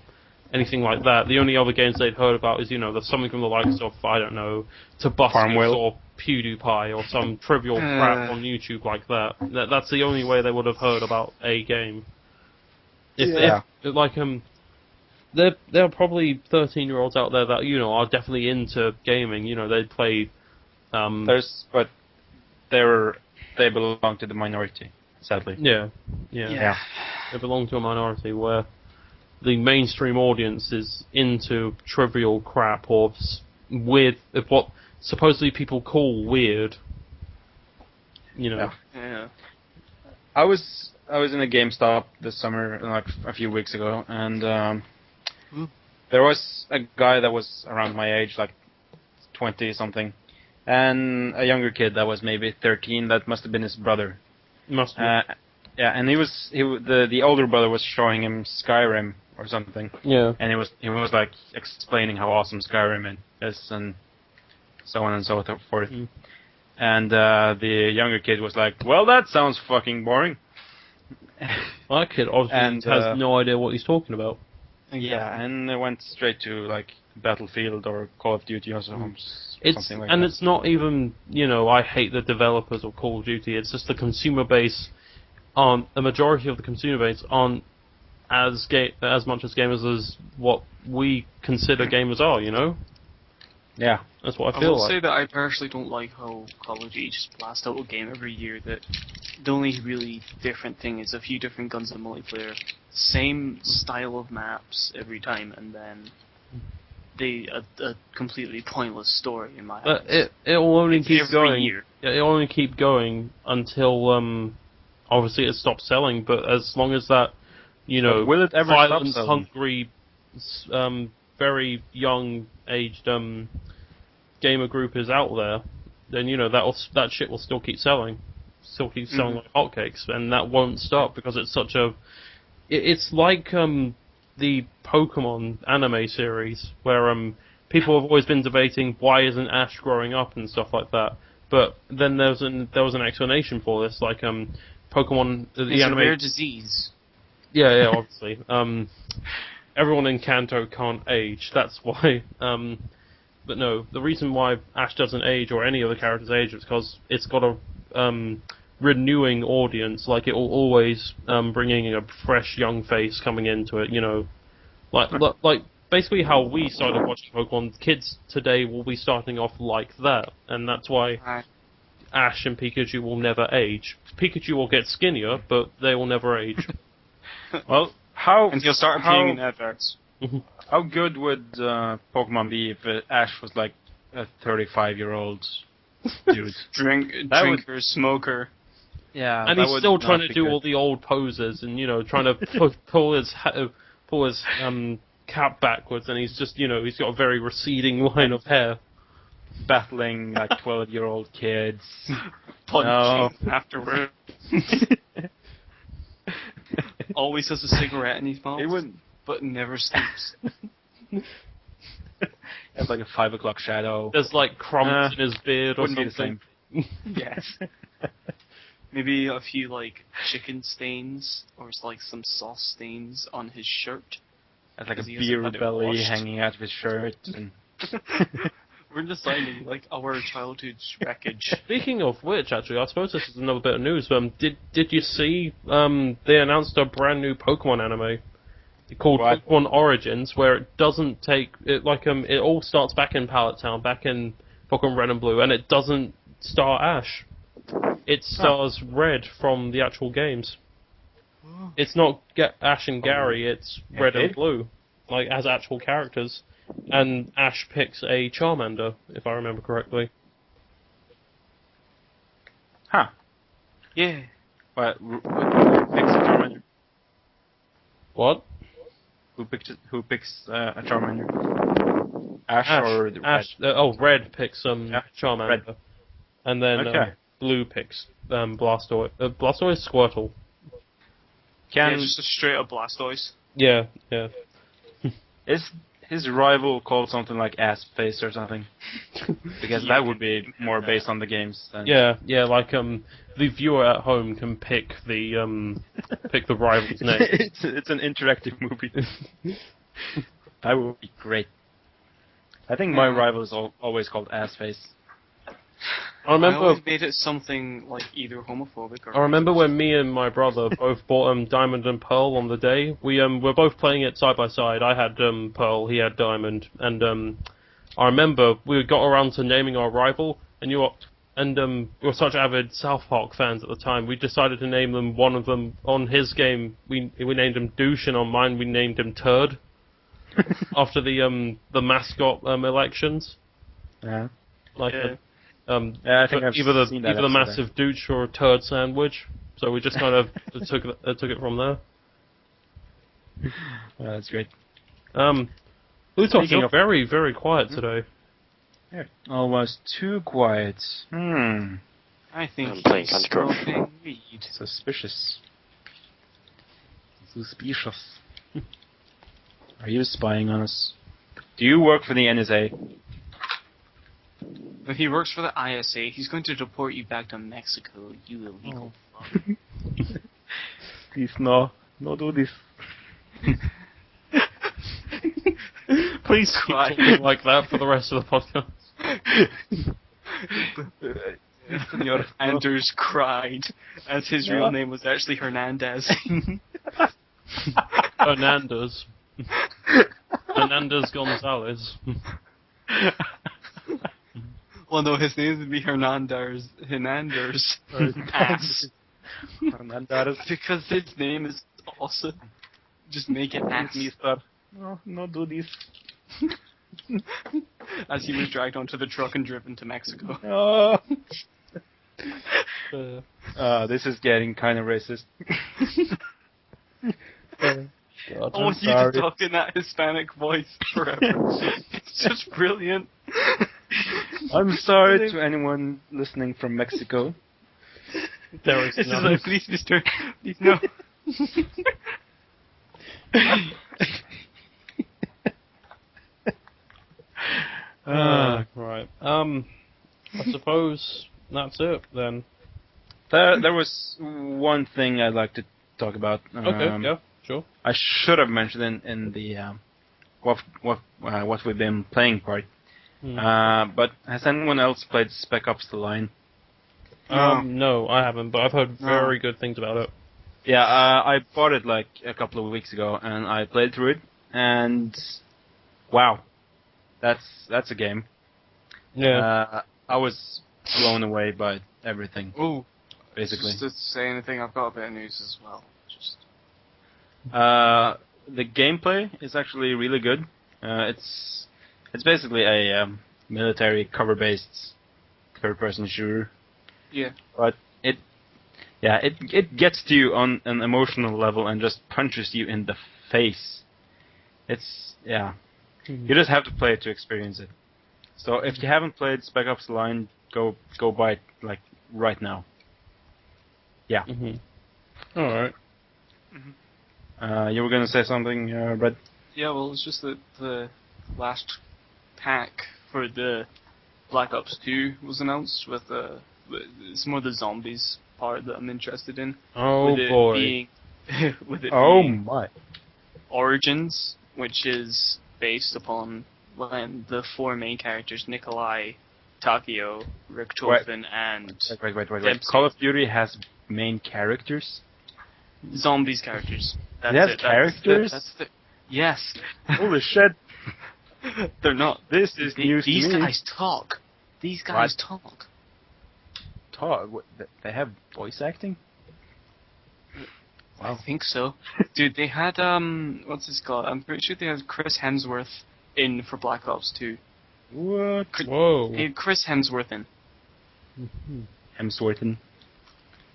anything like that. The only other games they'd heard about is there's something from the likes of, I don't know, Farmville. Tobuscus or PewDiePie or some trivial crap on YouTube like that. That's the only way they would have heard about a game. There are probably 13-year-olds out there that are definitely into gaming. They'd play. But they belong to the minority, sadly. Yeah. Yeah. They belong to a minority where the mainstream audience is into trivial crap or weird, what supposedly people call weird. Yeah. Yeah. I was in a GameStop this summer, like a few weeks ago, and there was a guy that was around my age, like 20 something, and a younger kid that was maybe 13. That must have been his brother. Must be. Yeah, and the older brother was showing him Skyrim or something, Yeah. and he was like explaining how awesome Skyrim is and so on and so forth. Mm. And the younger kid was like, "Well, that sounds fucking boring." That kid obviously has no idea what he's talking about. Yeah, and it went straight to like Battlefield or Call of Duty or something like that. It's not even I hate the developers of Call of Duty. It's just the consumer base. A majority of the consumer base aren't as much as gamers as what we consider gamers are. Yeah. That's what I I feel will like. say that I personally don't like how Call of Duty just blasts out a game every year. That the only really different thing is a few different guns in multiplayer. same style of maps every time, and then a completely pointless story in my eyes. It will only keep Every going. year. It'll only keep going until obviously it stops selling. But as long as that, you know, But will it ever stop violence selling? hungry, very young aged gamer group is out there, then you know that shit will still keep selling, like hotcakes, and that won't stop because it's such a. It's like the Pokemon anime series where people have always been debating why isn't Ash growing up and stuff like that. But then there was an explanation for this, like Pokemon the It's anime. a rare disease. Yeah, obviously. Everyone in Kanto can't age. That's why. But no, the reason why Ash doesn't age or any other characters age is because it's got a renewing audience. Like it will always bringing a fresh young face coming into it. You know, like basically how we started watching Pokemon. Kids today will be starting off like that, and that's why Ash and Pikachu will never age. Pikachu will get skinnier, but they will never age. Well, And he'll start appearing in adverts. How good would Pokemon be if Ash was like a 35-year-old dude? Drinker, smoker. Yeah, and that he's would still not trying to be do good. all the old poses and, you know, trying to pull his cap backwards, and he's just, you know, he's got a very receding line of hair. Battling like 12-year-old kids. Punching afterward. Always has a cigarette in his mouth, It wouldn't. but never sleeps. It's like a 5 o'clock shadow. There's like crumbs in his beard or Wouldn't be the something. same. Yes. Maybe a few like chicken stains or like some sauce stains on his shirt. It's like a 'Cause he hasn't beer had it belly washed. hanging out of his shirt. And We're designing like our childhood's wreckage. Speaking of which, actually, I suppose this is another bit of news. Did you see they announced a brand new Pokemon anime called What? Pokemon Origins, where it doesn't take it like it all starts back in Pallet Town, back in Pokemon Red and Blue, and it doesn't star Ash. It stars Red from the actual games. It's not Ash and Gary. It's Red and Blue, like as actual characters. And Ash picks a Charmander, if I remember correctly. huh? Yeah. But who picks a Charmander? What? Who picks a Charmander? Ash or the Ash. Red picks Yeah, Charmander, Red. and then Okay. Blue picks Blastoise. Blastoise, Squirtle. Yeah, just a straight up Blastoise. Yeah. Is his rival called something like Ass Face or something? Because that would be more based on the games. Than Yeah. Like the viewer at home can pick the rival's name. it's an interactive movie. That would be great. I think my rival is always called Ass Face. I remember. I always made it something like either homophobic or. I remember when me and my brother both bought Diamond and Pearl on the day. We were both playing it side by side. I had Pearl, he had Diamond, and I remember we got around to naming our rival, and we were such avid South Park fans at the time. We decided to name them. One of them on his game, we named him Douche, and on mine we named him Turd. After the mascot elections. Yeah. Like. Yeah. Yeah, I think I've either seen that the episode massive douche or a turd sandwich. So we just kind of took it from there. Yeah, that's great. Lootosh, Speaking you're of- very, very quiet today. Yeah. Almost too quiet. I think I'm playing he's Candy Crush. smoking weed. Suspicious. Suspicious. Are you spying on us? Do you work for the NSA? If he works for the ISA, he's going to deport you back to Mexico, you illegal fuck. Please, no. No, do this. Please Keep talking like that for the rest of the podcast. Anders cried, as his real name was actually Hernandez. Hernandez. Hernandez Gonzalez. Well, no, his name would be Hernandez. Ass. Hernandez. Because his name is awesome. Just make it ass. Mister. No, do this. As he was dragged onto the truck and driven to Mexico. This is getting kind of racist. God, I want you to talk in that Hispanic voice forever. It's just brilliant. I'm sorry to anyone listening from Mexico. There is This is none. like, please, mister. Please, no. Right. I suppose that's it then. There was one thing I'd like to talk about. Okay. Yeah. Sure. I should have mentioned in the what we've been playing part. But has anyone else played Spec Ops: The Line? No, I haven't, but I've heard very good things about it. Yeah, I bought it like a couple of weeks ago, and I played through it, and wow, that's a game. Yeah. I was blown away by everything, Ooh. basically. Just to say anything, I've got a bit of news as well. Just. The gameplay is actually really good. It's basically a military cover-based third-person shooter. Yeah. But it gets to you on an emotional level and just punches you in the face. It's you just have to play it to experience it. So if you haven't played Spec Ops: The Line, go buy it like right now. Yeah. All right. You were gonna say something, Brett? Yeah, well, it's just that the last pack for the Black Ops 2 was announced with it's more the zombies part that I'm interested in. Oh with it boy. Being, with it Oh being my! Origins, which is based upon when the four main characters, Nikolai, Takio, Richtofen, and Wait. Dempsey. Call of Duty has main characters? Zombies characters. That's It has it. characters? That's the, yes. Holy shit! They're not. This is news to These me. guys talk. These guys talk. They have voice acting? I think so. Dude, they had, what's this called? I'm pretty sure they had Chris Hemsworth in for Black Ops 2. What? Whoa. They had Chris Hemsworth in. Hemsworthen.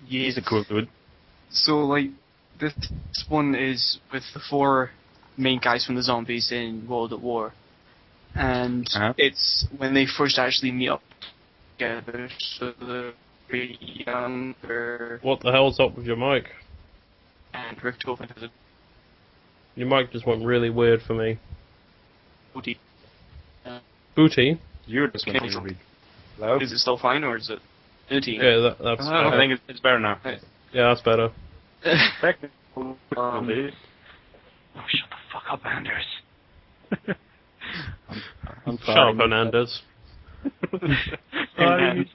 Yeah. He's a cool dude. So, like, this one is with the four main guys from the zombies in World at War. And it's when they first actually meet up together, so they're pretty younger. What the hell's up with your mic? And Richtofen has a Your mic just went really weird for me. booty. Booty? You're just going to read. Hello? Is it still fine, or is it booty? Yeah, that's Oh, I think it's better now. Right. yeah, that's better. Technically. Oh, shut the fuck up, Anders. I'm Shut up, Hernandez. Sorry,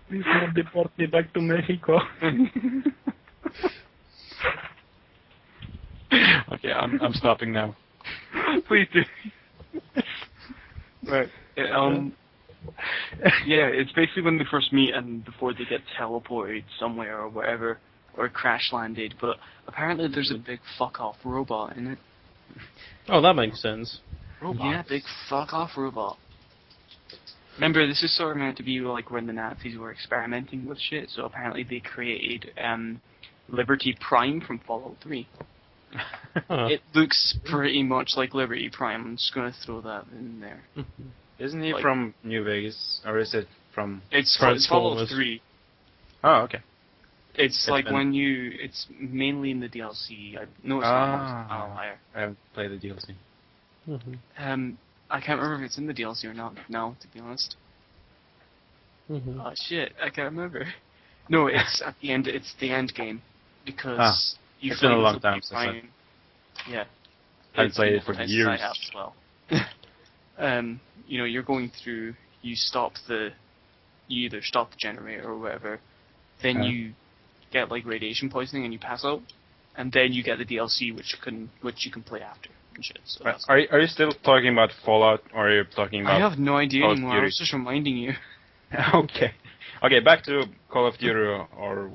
please not deport me back to Mexico. Okay, I'm stopping now. Please do. Right. Yeah, it's basically when they first meet and before they get teleported somewhere or wherever, or crash landed, but apparently there's a big fuck off robot in it. Oh, that makes sense. Yeah, big fuck off robot. Remember, this is sort of meant to be like when the Nazis were experimenting with shit, so apparently they created Liberty Prime from Fallout 3. Huh. It looks pretty much like Liberty Prime. I'm just gonna throw that in there. Isn't he Like- from New Vegas? Or is it from... It's Fallout Transformers. 3. Oh, okay. It's like been- when you. It's mainly in the DLC. No, it's not. I'm a liar. I haven't played the DLC. I can't remember if it's in the DLC or not now, to be honest. Oh shit, I can't remember. No, it's at the end. It's the end game because you it's been a fight long with time Liberty since I- Prime. Yeah, I've played it for As years. I have as well. You know, you're going through. You either stop the generator or whatever. Then you get like radiation poisoning and you pass out, and then you get the DLC which you can play after and shit. So that's Are you still talking about Fallout, or are you talking about... I have no idea Call of anymore. I Duty? was just reminding you. Okay. Okay, back to Call of Duty or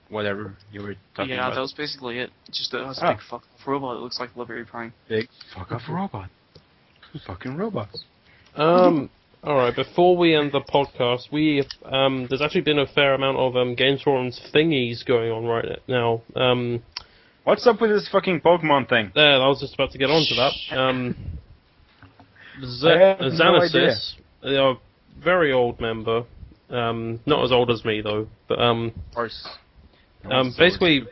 whatever you were talking Yeah, about. that was basically it. Just that it was a Ah. big fuck robot that looks like Liberty Prime. Big fuck off robot. Fucking robots. Alright, before we end the podcast, there's actually been a fair amount of GamesForum's thingies going on right now. What's up with this fucking Pokemon thing? I was just about to get onto that. I have no idea. Xanasis, a very old member, not as old as me though, but Of course. basically,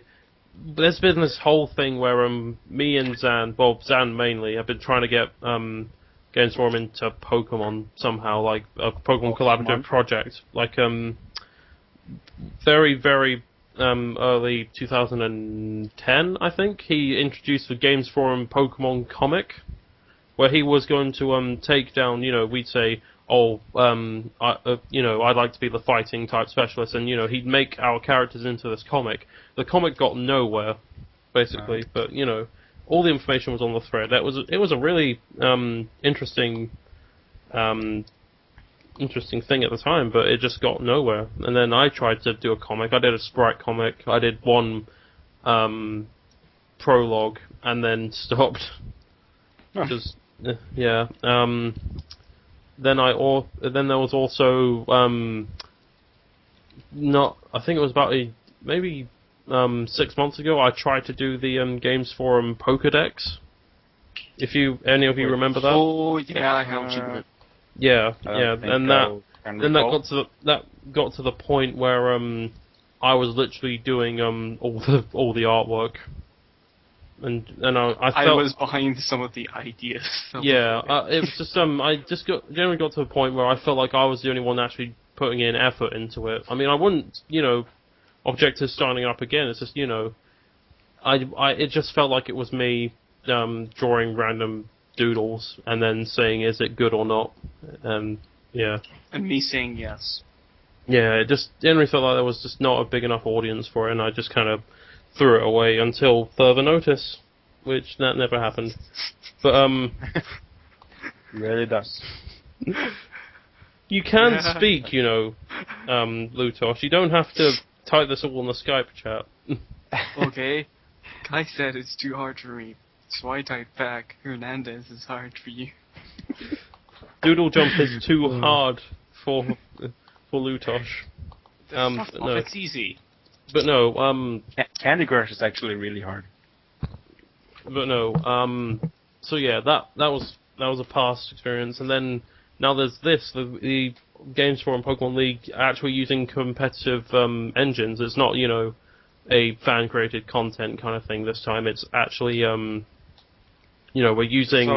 there's been this whole thing where me and Zan, well Zan mainly, have been trying to get GamesForum into Pokemon somehow, like a Pokemon collaborative project, like very very early 2010, I think. He introduced the GamesForum Pokemon comic, where he was going to take down, we'd say, I'd like to be the fighting type specialist, and he'd make our characters into this comic. The comic got nowhere, basically, but all the information was on the thread. It was a really interesting thing at the time, but it just got nowhere. And then I tried to do a comic. I did a sprite comic. I did one prologue, and then stopped. Just yeah. Then there was also I think it was about maybe 6 months ago. I tried to do the GamesForum Pokédex. If any of you remember that. Oh yeah, I helped you with it. Yeah, and that got to the point where I was literally doing all the artwork. And I was behind some of the ideas. Yeah, it was just I just generally got to a point where I felt like I was the only one actually putting in effort into it. I mean, I wouldn't object to starting up again. It's just it just felt like it was me drawing random doodles and then saying is it good or not, yeah. And me saying yes. Yeah, it just generally felt like there was just not a big enough audience for it, and I just kind of threw it away until further notice, which that never happened. But really does. You can speak, Lootosh. You don't have to type this all in the Skype chat. Okay. Kai said it's too hard for me, so I type back, Hernandez is hard for you. Doodle Jump is too hard for Lootosh. It's easy. But no, Candy Crush is actually really hard. But no, so yeah, that was a past experience, and then now there's this, the GamesForum Pokemon League actually using competitive engines. It's not, a fan-created content kind of thing this time. It's actually, we're using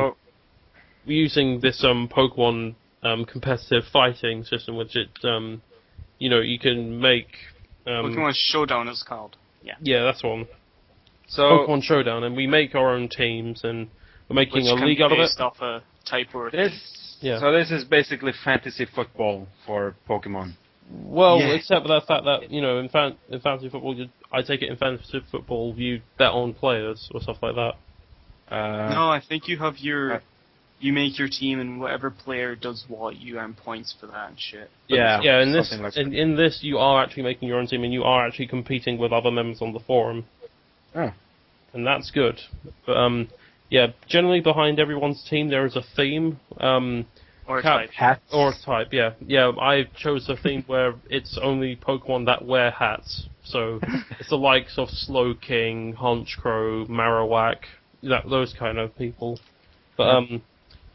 this Pokemon competitive fighting system, which you can make. Pokemon Showdown is called. Yeah, that's one. So Pokemon Showdown, and we make our own teams, and we're making a league out of it. Based off a type or So this is basically fantasy football for Pokemon. Well, except for the fact that in fantasy football, I take it in fantasy football you bet on players or stuff like that. No, I think you have you make your team, and whatever player does what, you earn points for that and shit. Yeah. In this, you are actually making your own team, and you are actually competing with other members on the forum. Oh. And that's good. But generally behind everyone's team there is a theme. Or a type. Hats. Or a type, yeah. Yeah, I chose a theme where it's only Pokemon that wear hats. So it's the likes of Slowking, Honchkrow, Marowak, those kind of people. But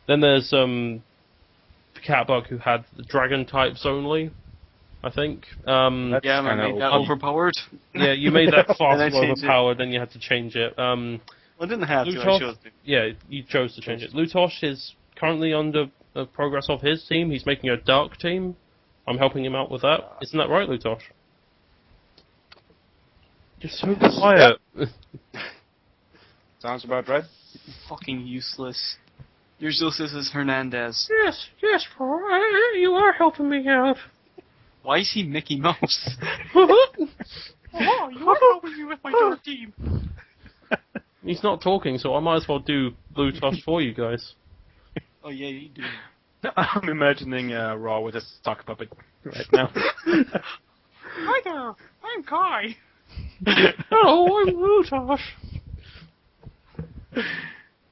then there's CatBug, who had the dragon types only, I think. I made that overpowered. Yeah, you made that far too overpowered, then you had to change it. I didn't have to, I chose to. Yeah, you chose to change it. Lootosh is currently under the progress of his team. He's making a dark team. I'm helping him out with that. Isn't that right, Lootosh? You're so quiet. Sounds about right. Fucking useless. You're as useless as Hernandez. Yes, you are helping me out. Why is he Mickey Mouse? Oh, you are helping me with my dark team. He's not talking, so I might as well do Lootosh for you guys. Oh yeah, you do. I'm imagining Raw with a sock puppet right now. Hi there, I'm Kai. Hello, I'm Lootosh.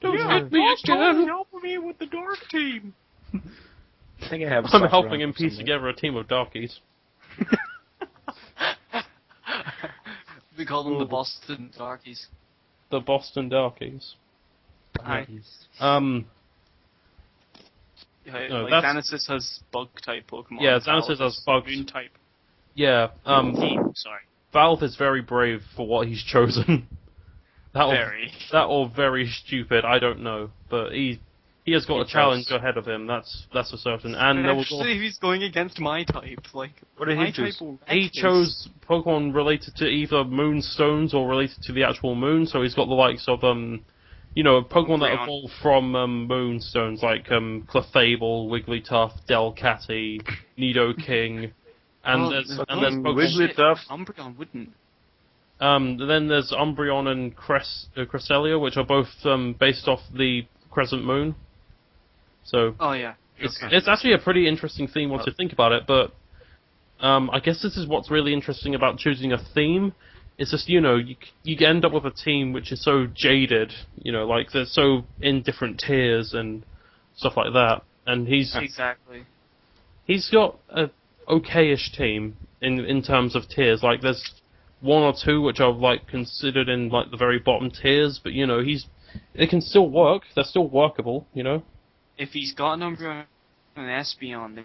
Don't hit me again. Help me with the dark team. I think I have. I'm socks helping around him piece somewhere. together a team of darkies. We call them the Ooh. Boston Darkies. The Boston Darkies. Hi. No, Like that's- Xanasis has bug type Pokemon. Yeah, Valve Xanasis has has bugs. Moon type. Yeah, Sorry. Valve is very brave for what he's chosen. Very. That or very stupid, I don't know. But he has got a challenge ahead of him, that's for certain. And there was also, Actually, he's going against my type. Like, What did he my choose? type will he wreck this. chose Pokemon related to either moonstones or related to the actual moon, so he's got the likes of Pokemon that Umbreon. evolve from moonstones, like Clefable, Wigglytuff, Delcatty, Nidoking, and there's Pokemon. Wigglytuff. Umbreon wouldn't. Then there's Umbreon and Cresselia, which are both based off the crescent moon. So Oh yeah. it's actually a pretty interesting theme once you think about it. But I guess this is what's really interesting about choosing a theme. It's just you end up with a team which is so jaded, like they're so in different tiers and stuff like that. And he's got a okayish team in terms of tiers. Like there's one or two which are like considered in like the very bottom tiers, but it can still work. They're still workable, If he's got an Umbreon and an Espeon,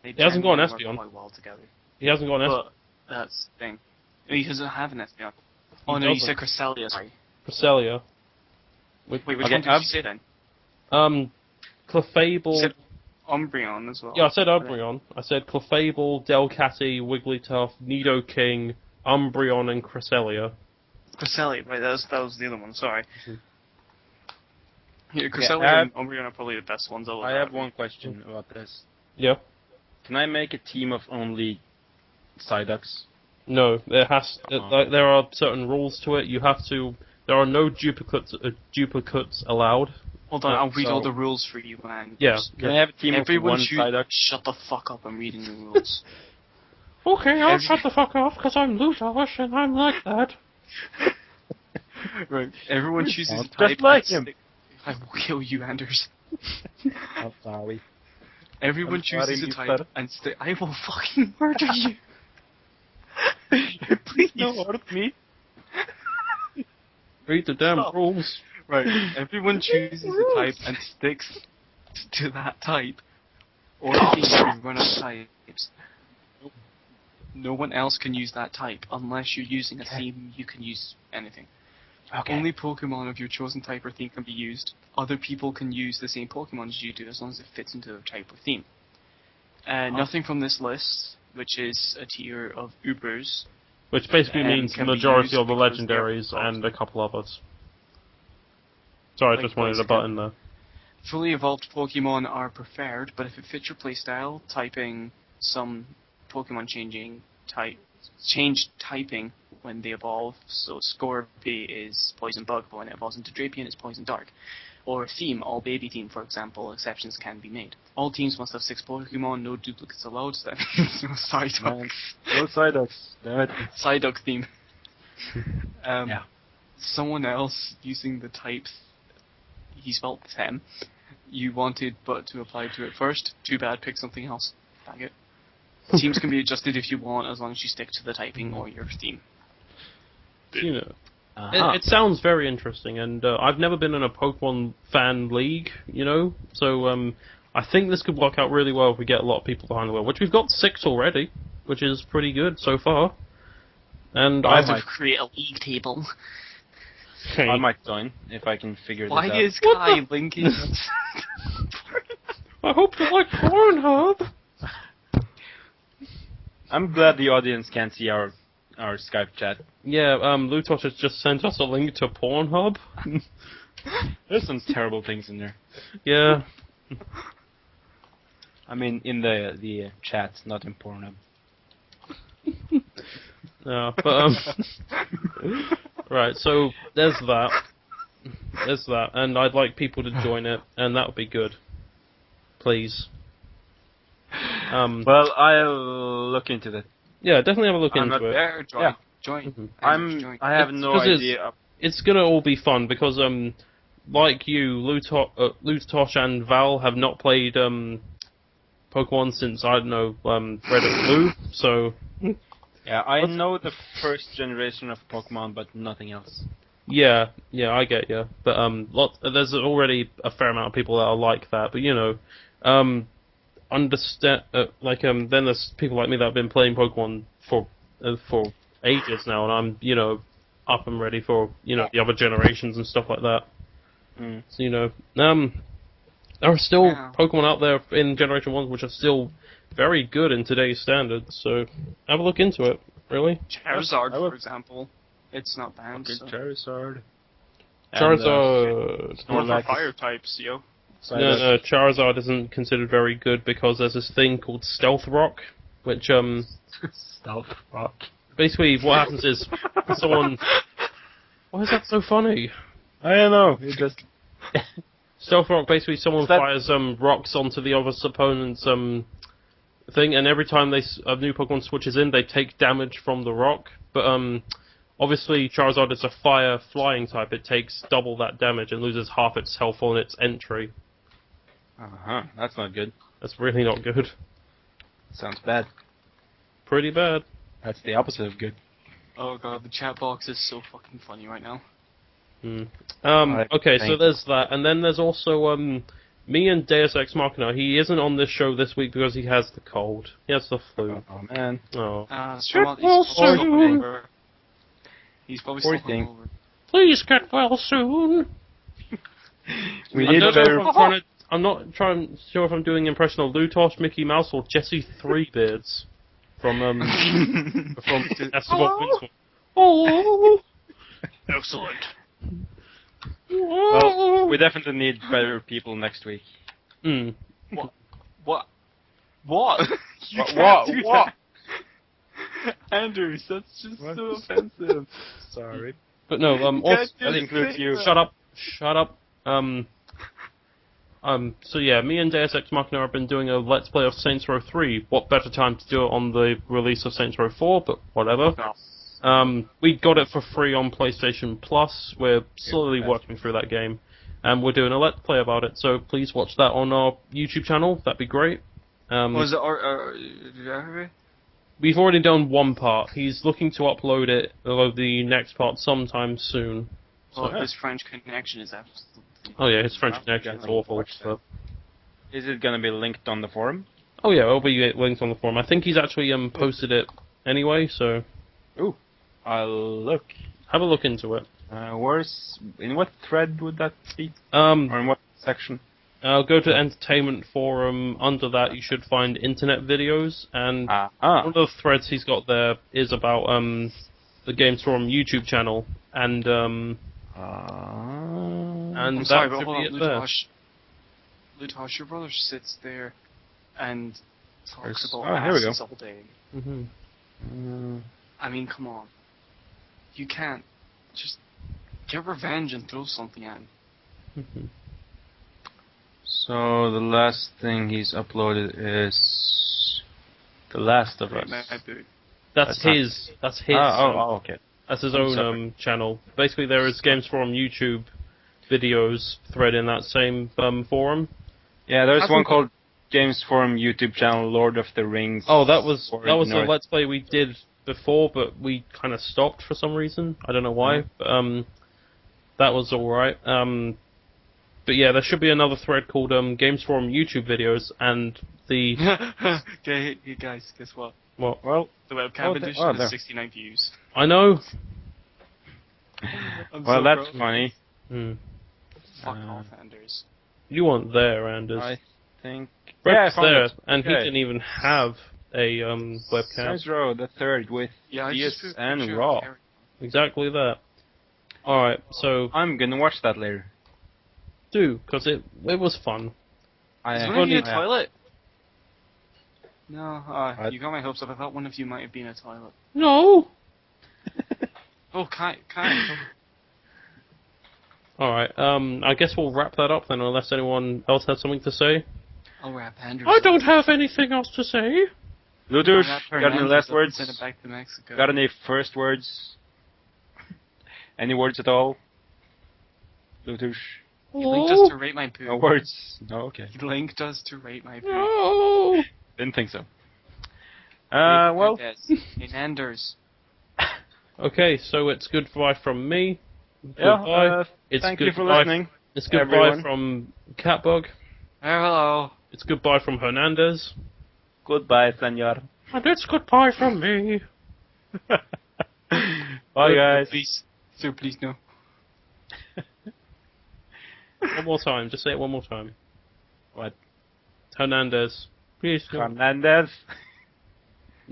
they He hasn't got an generally Espeon. work quite well together. He hasn't got an But that's the thing. He doesn't have an Espeon. Oh He no, you doesn't. said Cresselia. Sorry. Cresselia. Wait, which Okay, one did you say then? Clefable. You said Umbreon as well. Yeah, I said Umbreon. I said Clefable, Delcatty, Wigglytuff, Nidoking, Umbreon, and Cresselia. Cresselia, right, that was the other one, sorry. Mhm. Yeah, Cresselia I and Umbreon are probably the best ones of all I that. have one question about this. Yeah. Can I make a team of only Psyducks? No, there are certain rules to it. There are no duplicates allowed. Hold on, I'll read all so- the rules for you, man. Yeah. Can I have a team Everyone of one should Psyduck? shut the fuck up, I'm reading the rules. Okay, I'll shut the fuck off, because I'm Lootosh and I'm like that. Right, everyone chooses a Just type. like and him. I will kill you, Anders. I'm sorry. Everyone I'm sorry, chooses a you type better. and I will fucking murder you. Please. No, hurt me. Read the damn Stop. rules. Right, everyone chooses a type and sticks to that type. Or if you run out of types. No one else can use that type unless you're using a theme. You can use anything. Okay. Only Pokemon of your chosen type or theme can be used. Other people can use the same Pokemon as you do as long as it fits into their type or theme. Nothing from this list, which is a tier of Ubers. Which basically means can be majority used of the because they're legendaries evolved. and a couple others. Sorry, I Like just wanted a basically- button there. Fully evolved Pokemon are preferred, but if it fits your playstyle, typing some Pokemon change typing when they evolve. So Scorpy is Poison Bug, but when it evolves into Drapion, it's Poison Dark. Or theme, all baby theme, for example, exceptions can be made. All teams must have 6 Pokemon, no duplicates allowed, so that means no Psyduck. No Psyducks. Damn it. Psyduck theme. Yeah. Someone else using the types he spelled them, you wanted but to apply to it first. Too bad, pick something else. Dang it. Teams can be adjusted if you want, as long as you stick to the typing or your theme. It sounds very interesting, and I've never been in a Pokemon fan league, so I think this could work out really well if we get a lot of people behind the wheel, which we've got 6 already, which is pretty good so far. And I I have to create a league table. I might join if I can figure this out. Why is Kai linking? I hope you like Pornhub. I'm glad the audience can't see our Skype chat. Yeah, Lootosh has just sent us a link to Pornhub. There's some terrible things in there. Yeah. I mean, in the chat, not in Pornhub. Yeah, but right, so there's that, and I'd like people to join it, and that would be good. please. Well, I'll look into that. Yeah, definitely have a look I'm into not it. There, join. Yeah. Join. Mhm. Join. I have It's no 'cause idea. It's gonna all be fun because like you, Lootosh and Val have not played Pokemon since I don't know Red and Blue, so Yeah, I know the first generation of Pokemon, but nothing else. yeah, I get you. But there's already a fair amount of people that are like that. But you know, understand then there's people like me that have been playing Pokemon for ages now, and I'm up and ready for the other generations and stuff like that. Mm. So there are still Yeah. Pokemon out there in Generation 1 which are still very good in today's standards, so have a look into it, really. Charizard, I will- for example. It's not banned. Okay, So. Charizard. Charizard... It's more for Snorlax. fire types, yo. No, Charizard isn't considered very good because there's this thing called Stealth Rock, which, Stealth Rock. basically what happens is someone... Why is that so funny? I don't know. It just. Stealth Rock, basically someone Is that- fires rocks onto the other opponent's thing, and every time a new Pokemon switches in, they take damage from the rock. But obviously Charizard is a fire flying type. It takes double that damage and loses half its health on its entry. That's not good. That's really not good. Sounds bad. Pretty bad. That's the opposite of good. Oh god, the chat box is so fucking funny right now. Okay, so think- there's that, and then there's also me and Deus Ex Machina. He isn't on this show this week because he has the cold. He has the flu. Oh man. Oh. Stromel, well he's probably still soon. hungover. He's probably Poor still thing. hungover. Please get well soon. We I need don't know better. if I'm not sure if I'm doing an impression of Lootosh, Mickey Mouse, or Jesse Threebeards from Festival of Windsor. Oh. Excellent. Well, we definitely need better people next week. Mm. What? What? You What- can't what- do what? that. Andrews, that's just What? so offensive. Sorry. But no, also, That includes you. Shut up. So yeah, me and Deus Ex Machina have been doing a Let's Play of Saints Row 3. What better time to do it on the release of Saints Row 4, but whatever. We got it for free on PlayStation Plus. We're slowly working through that game, and we're doing a Let's Play about it, so please watch that on our YouTube channel. That'd be great. Was it We've already done one part. He's looking to upload the next part sometime soon. Well, So- his French connection is absolutely... Oh yeah, his French Well, connection is definitely awful. watch that. So. Is it gonna be linked on the forum? Oh yeah, it'll be linked on the forum. I think he's actually posted it anyway, so Ooh. I'll look. have a look into it. In what thread would that be? Or in what section? I'll go to Entertainment Forum. Under that, you should find internet videos, and one of the threads he's got there is about the GamesForum YouTube channel, and I'm that sorry, but should hold be on, it there. Lootosh, your brother sits there and talks about here we go. asses all day. Mm-hmm. I mean, come on. You can't just get revenge and throw something at him. Mm-hmm. So the last thing he's uploaded is The Last of Us. That's his. That's his. Okay. That's his I'm own sorry. channel. Basically, there is GamesForum YouTube videos thread in that same forum. Yeah, there's Hasn't one got- called GamesForum YouTube channel, Lord of the Rings. Oh, that was Or a North. Let's Play we did before, but we kind of stopped for some reason. I don't know why. But, that was all right. But yeah, there should be another thread called GamesForum YouTube videos, and the Okay, hey guys, guess what? what? Well, The webcam edition there. has 69 views. I know. I'm well, so that's proud. funny. Hmm. Fuck off, Anders. You weren't there, Anders. I think. Brett's I found there, it. and he Okay. didn't even have a webcam. Saints Row the third with Yeah, I DS just and picture Raw. Harry. Exactly that. All right, so I'm gonna watch that later. do because it was fun. Is one Well, of you a yeah. toilet? No, What? you got my hopes up. I thought one of you might have been a toilet. No. Oh, kind. All right. I guess we'll wrap that up then, unless anyone else has something to say. I'll wrap Andrew. I don't have anything else to say. Lootosh, I'll wrap got any Hernandez last up and words? Send it back to Mexico. Got any first words? Any words at all? Lootosh? He linked us to rate my poo. No words? No, okay. He linked us to rate my poo. No. Didn't think so. Well... Hernandez. Okay, so it's goodbye from me. Yeah, Goodbye. It's thank you for goodbye- listening. It's goodbye everyone. from CatBug. Hello. It's goodbye from Hernandez. Goodbye, senor. And it's goodbye from me. Bye, guys. Please. Sir, please no. One more time. Just say it one more time. What? Hernandez. Please. No. Hernandez.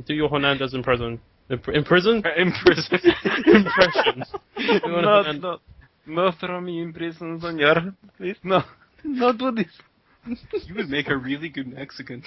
Do your Hernandez in prison. In prison? In prison. Impressions. No throw me in prison, senor. Please, no. No do this. You would make a really good Mexican.